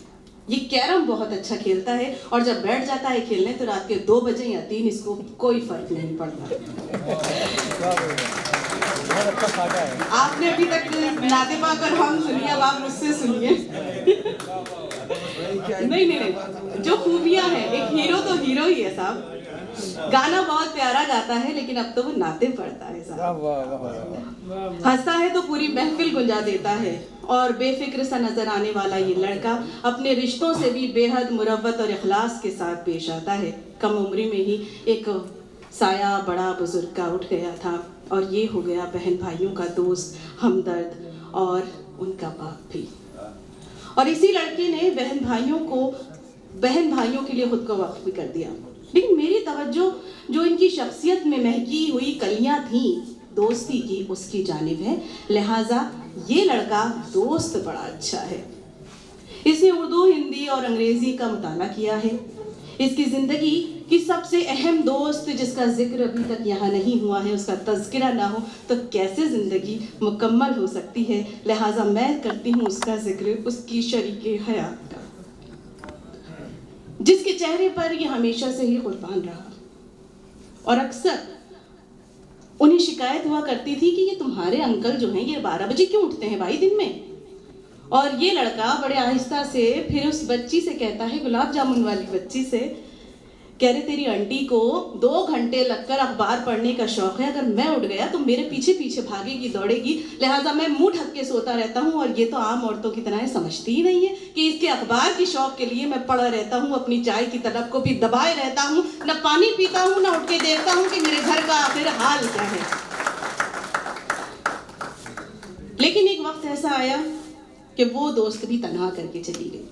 ये कैरम बहुत अच्छा खेलता है और जब बैठ जाता है खेलने तो रात के 2 बजे या 3, इसको कोई फर्क नहीं पड़ता। आपने अभी तक नाते पाक और हम सुनिए, अब आप मुझसे सुनिए। नहीं, जो खूबियां हैं, एक हीरो तो हीरो ही है साहब। गाना बहुत प्यारा गाता है लेकिन अब तो वो नाते पढ़ता है साहब। हंसता है तो पूरी महफिल गुंजा देता है और बेफिक्र सा नजर आने वाला ये लड़का अपने रिश्तों से भी बेहद मुरव्वत और इखलास के साथ पेश आता है। कम उम्री में ही एक साया बड़ा बुजुर्ग का उठ गया था और ये हो गया बहन भाइयों का दोस्त, हमदर्द और उनका बाप भी। और इसी लड़के ने बहन भाइयों के लिए खुद को वक्फ भी कर दिया। लेकिन मेरी तवज्जो जो इनकी शख्सियत में महकी हुई कलियां थीं दोस्ती की, उसकी जानिब है। लिहाजा ये लड़का दोस्त बड़ा अच्छा है। इसने उर्दू, हिंदी और अंग्रेज़ी का मुताला किया है। इसकी ज़िंदगी की सबसे अहम दोस्त जिसका जिक्र अभी तक यहाँ नहीं हुआ है, उसका तज़किरा ना हो तो कैसे ज़िंदगी मुकम्मल हो सकती है। लिहाजा मैं करती हूँ उसका जिक्र, उसकी शरीके हयात का, जिसके चेहरे पर ये हमेशा से ही कुर्बान रहा। और अक्सर उन्हें शिकायत हुआ करती थी कि ये तुम्हारे अंकल जो हैं ये 12 बजे क्यों उठते हैं भाई दिन में। और ये लड़का बड़े आहिस्ता से फिर उस बच्ची से कहता है, गुलाब जामुन वाली बच्ची से, कह रहे तेरी आंटी को 2 घंटे लगकर अखबार पढ़ने का शौक है, अगर मैं उठ गया तो मेरे पीछे पीछे भागेगी दौड़ेगी, लिहाजा मैं मुंह ढक के सोता रहता हूँ। और ये तो आम औरतों की तरह समझती ही नहीं है कि इसके अखबार की शौक के लिए मैं पड़ा रहता हूँ, अपनी चाय की तलब को भी दबाए रहता हूँ, न पानी पीता हूँ न उठ के देखता हूँ कि मेरे घर का आखिर हाल क्या है। लेकिन एक वक्त ऐसा आया कि वो दोस्त भी तन्हा करके चली गई।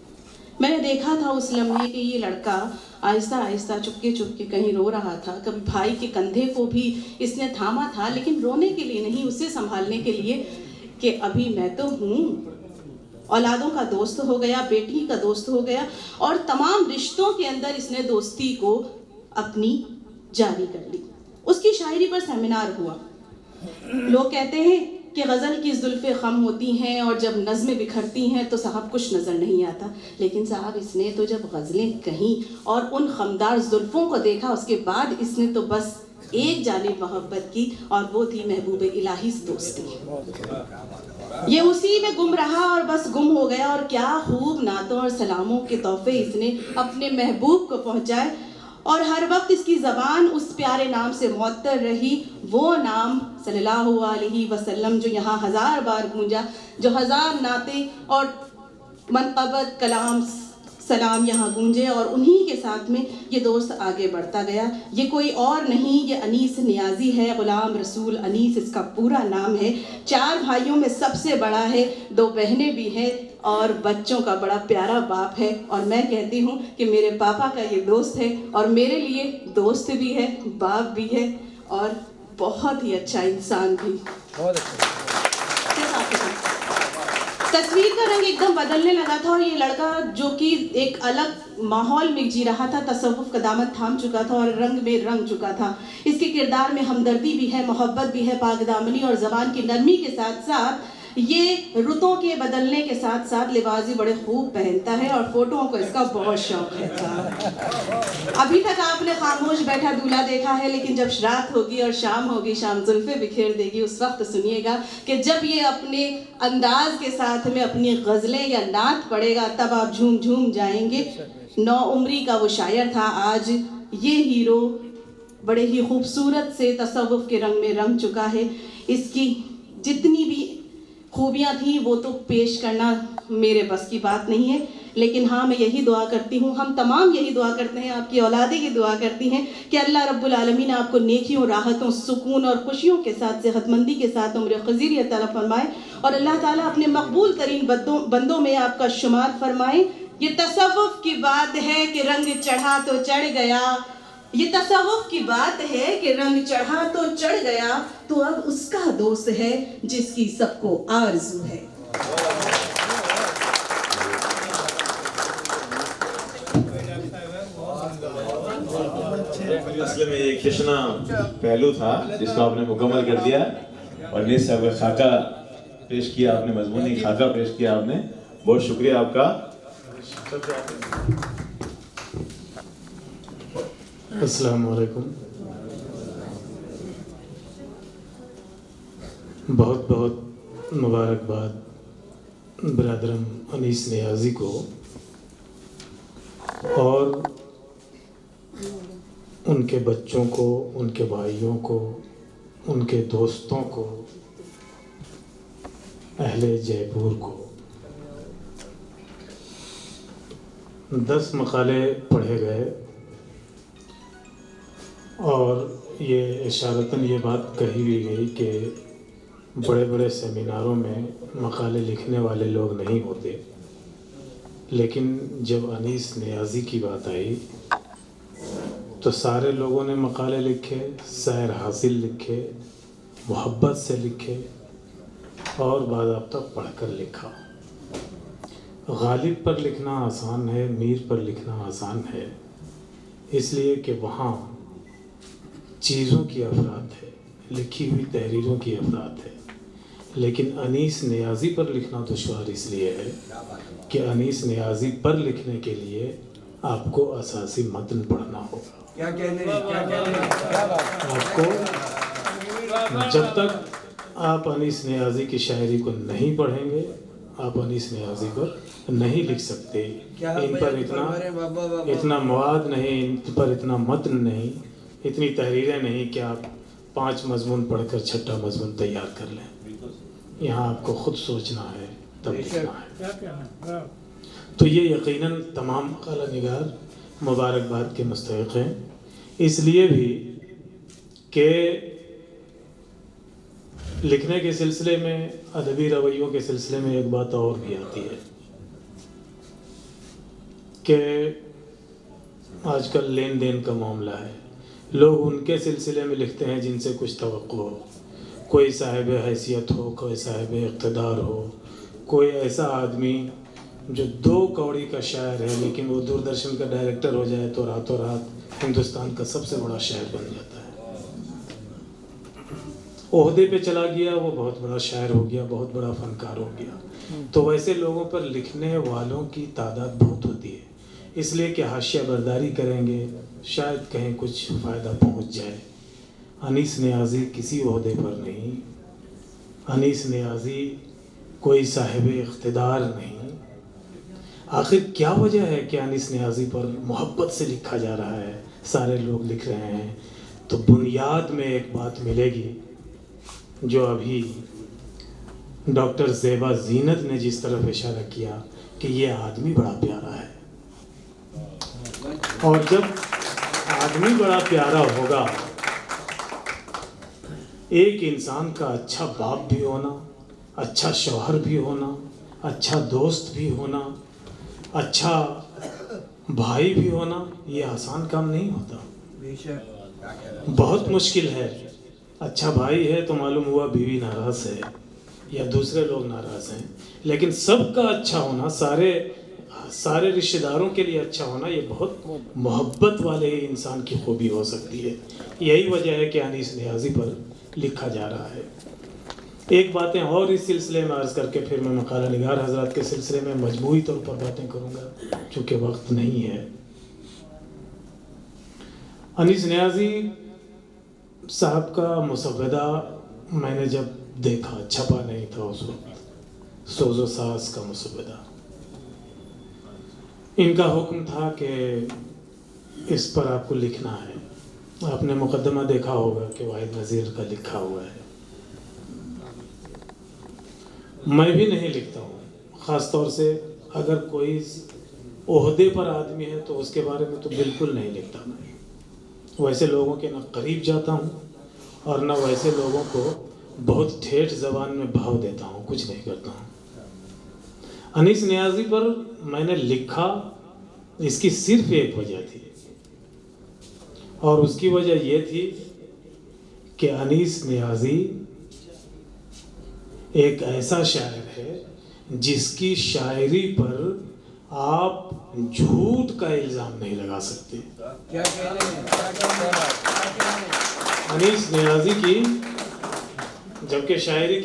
میں نے دیکھا تھا اس لمحے کہ یہ لڑکا آہستہ آہستہ چپکے چپکے کہیں رو رہا تھا. کبھی بھائی کے کندھے کو بھی اس نے تھاما تھا, لیکن رونے کے لیے نہیں, اسے سنبھالنے کے لیے کہ ابھی میں تو ہوں. اولادوں کا دوست ہو گیا, بیٹی کا دوست ہو گیا, اور تمام رشتوں کے اندر اس نے دوستی کو اپنی جاری کر لی. اس کی شاعری پر سیمینار ہوا. لوگ کہتے ہیں کہ غزل کی زلفیں خم ہوتی ہیں اور جب نظمیں بکھرتی ہیں تو صاحب کچھ نظر نہیں آتا, لیکن صاحب اس نے تو جب غزلیں کہیں اور ان خمدار زلفوں کو دیکھا, اس کے بعد اس نے تو بس ایک جانب محبت کی, اور وہ تھی محبوب الہی سے دوستی. یہ اسی میں گم رہا اور بس گم ہو گیا, اور کیا خوب نعتوں اور سلاموں کے تحفے اس نے اپنے محبوب کو پہنچائے, اور ہر وقت اس کی زبان اس پیارے نام سے معطر رہی, وہ نام صلی اللہ علیہ وسلم جو یہاں 1000 بار گونجا, جو 1000 نعتیں اور منقبت کلام سلام یہاں گونجے, اور انہی کے ساتھ میں یہ دوست آگے بڑھتا گیا. یہ کوئی اور نہیں, یہ انیس نیازی ہے, غلام رسول انیس اس کا پورا نام ہے. 4 بھائیوں میں سب سے بڑا ہے, 2 بہنیں بھی ہیں, اور بچوں کا بڑا پیارا باپ ہے. اور میں کہتی ہوں کہ میرے پاپا کا یہ دوست ہے, اور میرے لیے دوست بھی ہے, باپ بھی ہے, اور بہت ہی اچھا انسان بھی. تصویر کا رنگ ایک دم بدلنے لگا تھا, اور یہ لڑکا جو کہ ایک الگ ماحول میں جی رہا تھا, تصوف کا دامن تھام چکا تھا اور رنگ میں رنگ چکا تھا. اس کے کردار میں ہمدردی بھی ہے, محبت بھی ہے, پاک دامنی اور زبان کی نرمی کے ساتھ ساتھ یہ رتوں کے بدلنے کے ساتھ ساتھ لباس بھی بڑے خوب پہنتا ہے, اور فوٹوؤں کو اس کا بہت شوق ہے. ابھی تک آپ نے خاموش بیٹھا دولہا دیکھا ہے, لیکن جب رات ہوگی اور شام ہوگی, شام زلفیں بکھیر دے گی, اس وقت سنیے گا کہ جب یہ اپنے انداز کے ساتھ میں اپنی غزلیں یا نعت پڑھے گا, تب آپ جھوم جھوم جائیں گے. 9 عمری کا وہ شاعر تھا, آج یہ ہیرو بڑے ہی خوبصورت سے تصوف کے رنگ میں رنگ چکا ہے. اس کی جتنی بھی خوبیاں تھیں وہ تو پیش کرنا میرے بس کی بات نہیں ہے, لیکن ہاں میں یہی دعا کرتی ہوں, ہم تمام یہی دعا کرتے ہیں, آپ کی اولادیں کی دعا کرتی ہیں کہ اللہ رب العالمین آپ کو نیکیوں, راحتوں, سکون اور خوشیوں کے ساتھ, صحت مندی کے ساتھ عمر خضیری عطا فرمائے, اور اللہ تعالیٰ اپنے مقبول ترین بندوں میں آپ کا شمار فرمائے. یہ تصوف کی بات ہے کہ رنگ چڑھا تو چڑھ گیا, یہ تصوف کی بات ہے کہ رنگ چڑھا تو چڑھ گیا, تو اب اس کا دوست ہے جس کی سب کو آرزو ہے. اصل میں یہ کھشنا پہلو تھا جس کو آپ نے مکمل کر دیا, اور انیس صاحب کا خاکہ پیش کیا آپ نے, مضمونی خاکہ پیش کیا آپ نے, بہت شکریہ آپ کا. السلام علیکم. بہت بہت مبارکباد برادرم انیس نیازی کو اور ان کے بچوں کو, ان کے بھائیوں کو, ان کے دوستوں کو, اہل جے پور کو. 10 مقالے پڑھے گئے, اور یہ اشارتاً یہ بات کہی بھی گئی کہ بڑے بڑے سیمیناروں میں مقالے لکھنے والے لوگ نہیں ہوتے, لیکن جب انیس نیازی کی بات آئی تو سارے لوگوں نے مقالے لکھے, سیر حاصل لکھے, محبت سے لکھے, اور باضابطہ پڑھ کر لکھا. غالب پر لکھنا آسان ہے, میر پر لکھنا آسان ہے, اس لیے کہ وہاں چیزوں کی افراد ہے, لکھی ہوئی تحریروں کی افراد ہے. لیکن انیس نیازی پر لکھنا دشوار اس لیے ہے کہ انیس نیازی پر لکھنے کے لیے آپ کو اساسی متن پڑھنا ہوگا. آپ کو جب تک آپ انیس نیازی کی شاعری کو نہیں پڑھیں گے, آپ انیس نیازی پر نہیں لکھ سکتے. ان پر اتنا مواد نہیں, ان پر اتنا متن نہیں, اتنی تحریریں نہیں کہ آپ 5 مضمون پڑھ کر 6واں مضمون تیار کر لیں. یہاں آپ کو خود سوچنا ہے, تب لکھنا ہے. تو یہ یقیناً تمام مقالہ نگار مبارکباد کے مستحق ہیں, اس لیے بھی کہ لکھنے کے سلسلے میں, ادبی رویوں کے سلسلے میں ایک بات اور بھی آتی ہے. کہ آج کل لین دین کا معاملہ ہے، لوگ ان کے سلسلے میں لکھتے ہیں جن سے کچھ توقع ہو، کوئی صاحب حیثیت ہو، کوئی صاحب اقتدار ہو، کوئی ایسا آدمی جو 2 کوڑی کا شاعر ہے لیکن وہ دوردرشن کا ڈائریکٹر ہو جائے تو راتوں رات ہندوستان کا سب سے بڑا شاعر بن جاتا ہے۔ عہدے پہ چلا گیا، وہ بہت بڑا شاعر ہو گیا، بہت بڑا فنکار ہو گیا۔ تو ویسے لوگوں پر لکھنے والوں کی تعداد بہت ہوتی ہے، اس لیے کہ حاشیہ برداری کریں گے شاید کہیں کچھ فائدہ پہنچ جائے۔ انیس نیازی کسی عہدے پر نہیں، انیس نیازی کوئی صاحب اقتدار نہیں۔ آخر کیا وجہ ہے کہ انیس نیازی پر محبت سے لکھا جا رہا ہے، سارے لوگ لکھ رہے ہیں؟ تو بنیاد میں ایک بات ملے گی جو ابھی ڈاکٹر زیبا زینت نے جس طرف اشارہ کیا کہ یہ آدمی بڑا پیارا ہے، اور جب آدمی بڑا پیارا ہوگا، ایک انسان کا اچھا باپ بھی ہونا، اچھا شوہر بھی ہونا، اچھا دوست بھی ہونا، اچھا بھائی بھی ہونا، یہ آسان کام نہیں ہوتا، بہت مشکل ہے۔ اچھا بھائی ہے تو معلوم ہوا بیوی ناراض ہے یا دوسرے لوگ ناراض ہیں، لیکن سب کا اچھا ہونا، سارے رشتہ داروں کے لیے اچھا ہونا، یہ بہت محبت والے انسان کی خوبی ہو سکتی ہے۔ یہی وجہ ہے کہ انیس نیازی پر لکھا جا رہا ہے۔ ایک باتیں اور اس سلسلے میں عرض کر کے پھر میں مقالہ نگار حضرات کے سلسلے میں مجموعی طور پر باتیں کروں گا چونکہ وقت نہیں ہے۔ انیس نیازی صاحب کا مسودہ میں نے جب دیکھا، چھپا نہیں تھا اس وقت، سوز و ساز کا مسودہ، ان کا حکم تھا کہ اس پر آپ کو لکھنا ہے۔ آپ نے مقدمہ دیکھا ہوگا کہ واحد نذیر کا لکھا ہوا ہے۔ میں بھی نہیں لکھتا ہوں، خاص طور سے اگر کوئی عہدے پر آدمی ہے تو اس کے بارے میں تو بالکل نہیں لکھتا میں۔ ویسے لوگوں کے نہ قریب جاتا ہوں اور نہ ویسے لوگوں کو بہت ٹھیٹھ زبان میں بھاؤ دیتا ہوں، کچھ نہیں کرتا ہوں۔ انیس نیازی پر میں نے لکھا، اس کی صرف ایک وجہ تھی، اور اس کی وجہ یہ تھی کہ انیس نیازی ایک ایسا شاعر ہے جس کی شاعری پر آپ جھوٹ کا الزام نہیں لگا سکتے۔ انیس نیازی کی جبکہ شاعری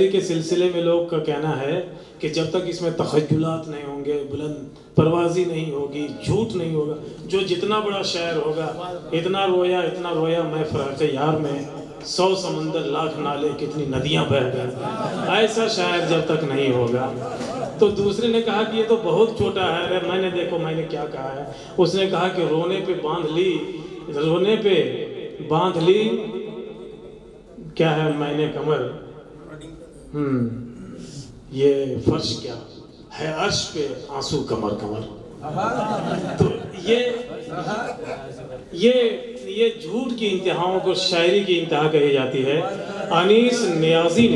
کے سلسلے میں لوگ کا کہنا ہے کہ جب تک اس میں تخیلات نہیں ہوں گے، بلند پروازی نہیں ہوگی، جھوٹ نہیں ہوگا، جو جتنا بڑا شاعر ہوگا، اتنا رویا میں فراق یار میں، 100 سمندر لاکھ نالے کتنی ندیاں بہہ گئیں، ایسا شاعر جب تک نہیں ہوگا۔ تو دوسرے نے کہا کہ یہ تو بہت چھوٹا ہے۔ میں نے دیکھو میں نے کیا کہا ہے، اس نے کہا کہ رونے پہ باندھ لی کیا ہے میں نے کمر، یہ فرش کیا ہے عرش پہ آنسو کمر کمر۔ تو یہ جھوٹ کی انتہاؤں کو شاعری کی انتہا کہی جاتی ہے۔ انیس نیازی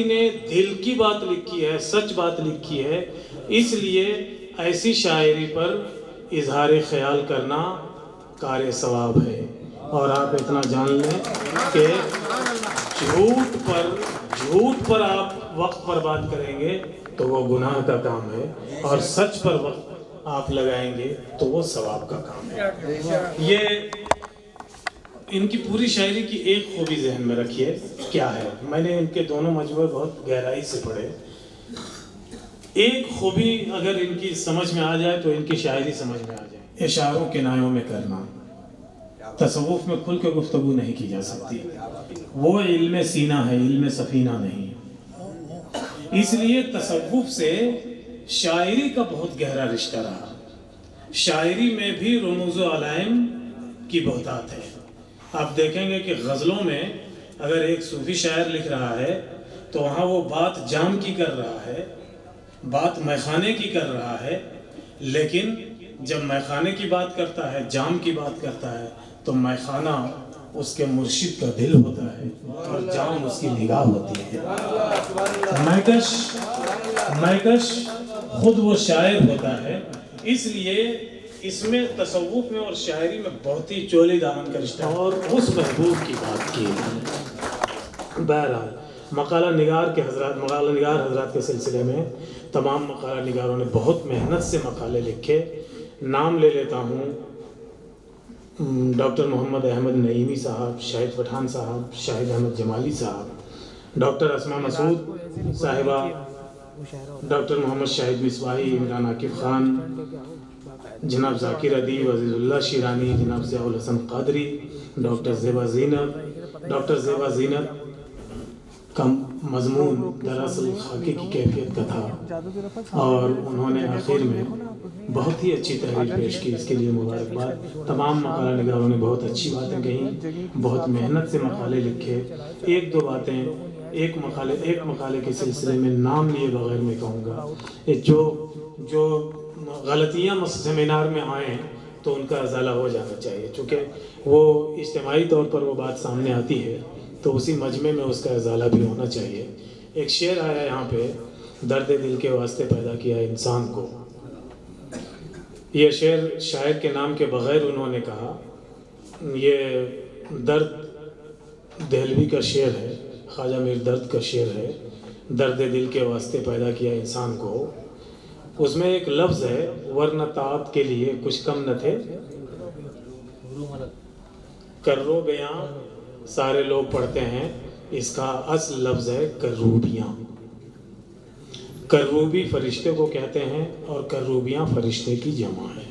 نے دل کی بات لکھی ہے، سچ بات لکھی ہے، اس لیے ایسی شاعری پر اظہار خیال کرنا کار ثواب ہے۔ اور آپ اتنا جان لیں کہ جھوٹ پر آپ وقت برباد کریں گے تو وہ گناہ کا کام ہے، اور سچ پر وقت آپ لگائیں گے تو وہ ثواب کا کام ہے۔ یہ ان کی پوری شاعری کی ایک خوبی ذہن میں رکھیے کیا ہے، میں نے ان کے دونوں مجموعے بہت گہرائی سے پڑھے۔ ایک خوبی اگر ان کی سمجھ میں آ جائے تو ان کی شاعری سمجھ میں آ جائے، اشاروں کنایوں میں کرنا۔ تصوف میں کھل کے گفتگو نہیں کی جا سکتی، وہ علم سینہ ہے، علم سفینہ نہیں۔ اس لیے تصوف سے شاعری کا بہت گہرا رشتہ رہا۔ شاعری میں بھی رموز و علائم کی بہتات ہے۔ آپ دیکھیں گے کہ غزلوں میں اگر ایک صوفی شاعر لکھ رہا ہے تو وہاں وہ بات جام کی کر رہا ہے، بات میخانے کی کر رہا ہے، لیکن جب میخانے کی بات کرتا ہے، جام کی بات کرتا ہے، تو میخانہ اس کے مرشد کا دل ہوتا ہے اور جام اس کی نگاہ ہوتی ہے۔ مہکش خود وہ شاعر ہوتا ہے، اس لیے اس میں تصوف میں اور شاعری میں بہت ہی چولی دامن کا رشتہ ہے۔ اور اس محبوب کی بات کی بہرحال مقالہ نگار حضرات کے سلسلے میں تمام مقالہ نگاروں نے بہت محنت سے مقالے لکھے۔ نام لے لیتا ہوں ڈاکٹر محمد احمد نعیمی صاحب، شاہد پٹھان صاحب، شاہد احمد جمالی صاحب، ڈاکٹر اسما مسعود صاحبہ، ڈاکٹر محمد شاہد مصباحی، عمران عاقب خان، جناب ذاکر ادیب، عزیز اللہ شیرانی، جناب ضیاء الحسن قادری، ڈاکٹر زیبا زینب کا مضمون دراصل خاکے کی کیفیت کا تھا اور انہوں نے آخر میں بہت ہی اچھی تحریر پیش کی، اس کے لیے مبارکباد۔ تمام مقالہ نگاروں نے بہت اچھی باتیں کہیں، بہت محنت سے مقالے لکھے۔ ایک دو باتیں ایک مقالے کے سلسلے میں نام لیے بغیر میں کہوں گا، جو غلطیاں سیمینار میں آئیں تو ان کا ازالہ ہو جانا چاہیے، چونکہ وہ اجتماعی طور پر وہ بات سامنے آتی ہے تو اسی مجمع میں اس کا ازالہ بھی ہونا چاہیے۔ ایک شعر آیا یہاں پہ، درد دل کے واسطے پیدا کیا انسان کو، یہ شعر شاعر کے نام کے بغیر انہوں نے کہا۔ یہ درد دہلوی کا شعر ہے، خواجہ میر درد کا شعر ہے، درد دل کے واسطے پیدا کیا انسان کو۔ اس میں ایک لفظ ہے، ورنہ طاعت کے لیے کچھ کم نہ تھے، کرو بیاں سارے لوگ پڑھتے ہیں، اس کا اصل لفظ ہے کروبیاں۔ کروبی فرشتے کو کہتے ہیں اور کروبیاں فرشتے کی جمع ہے۔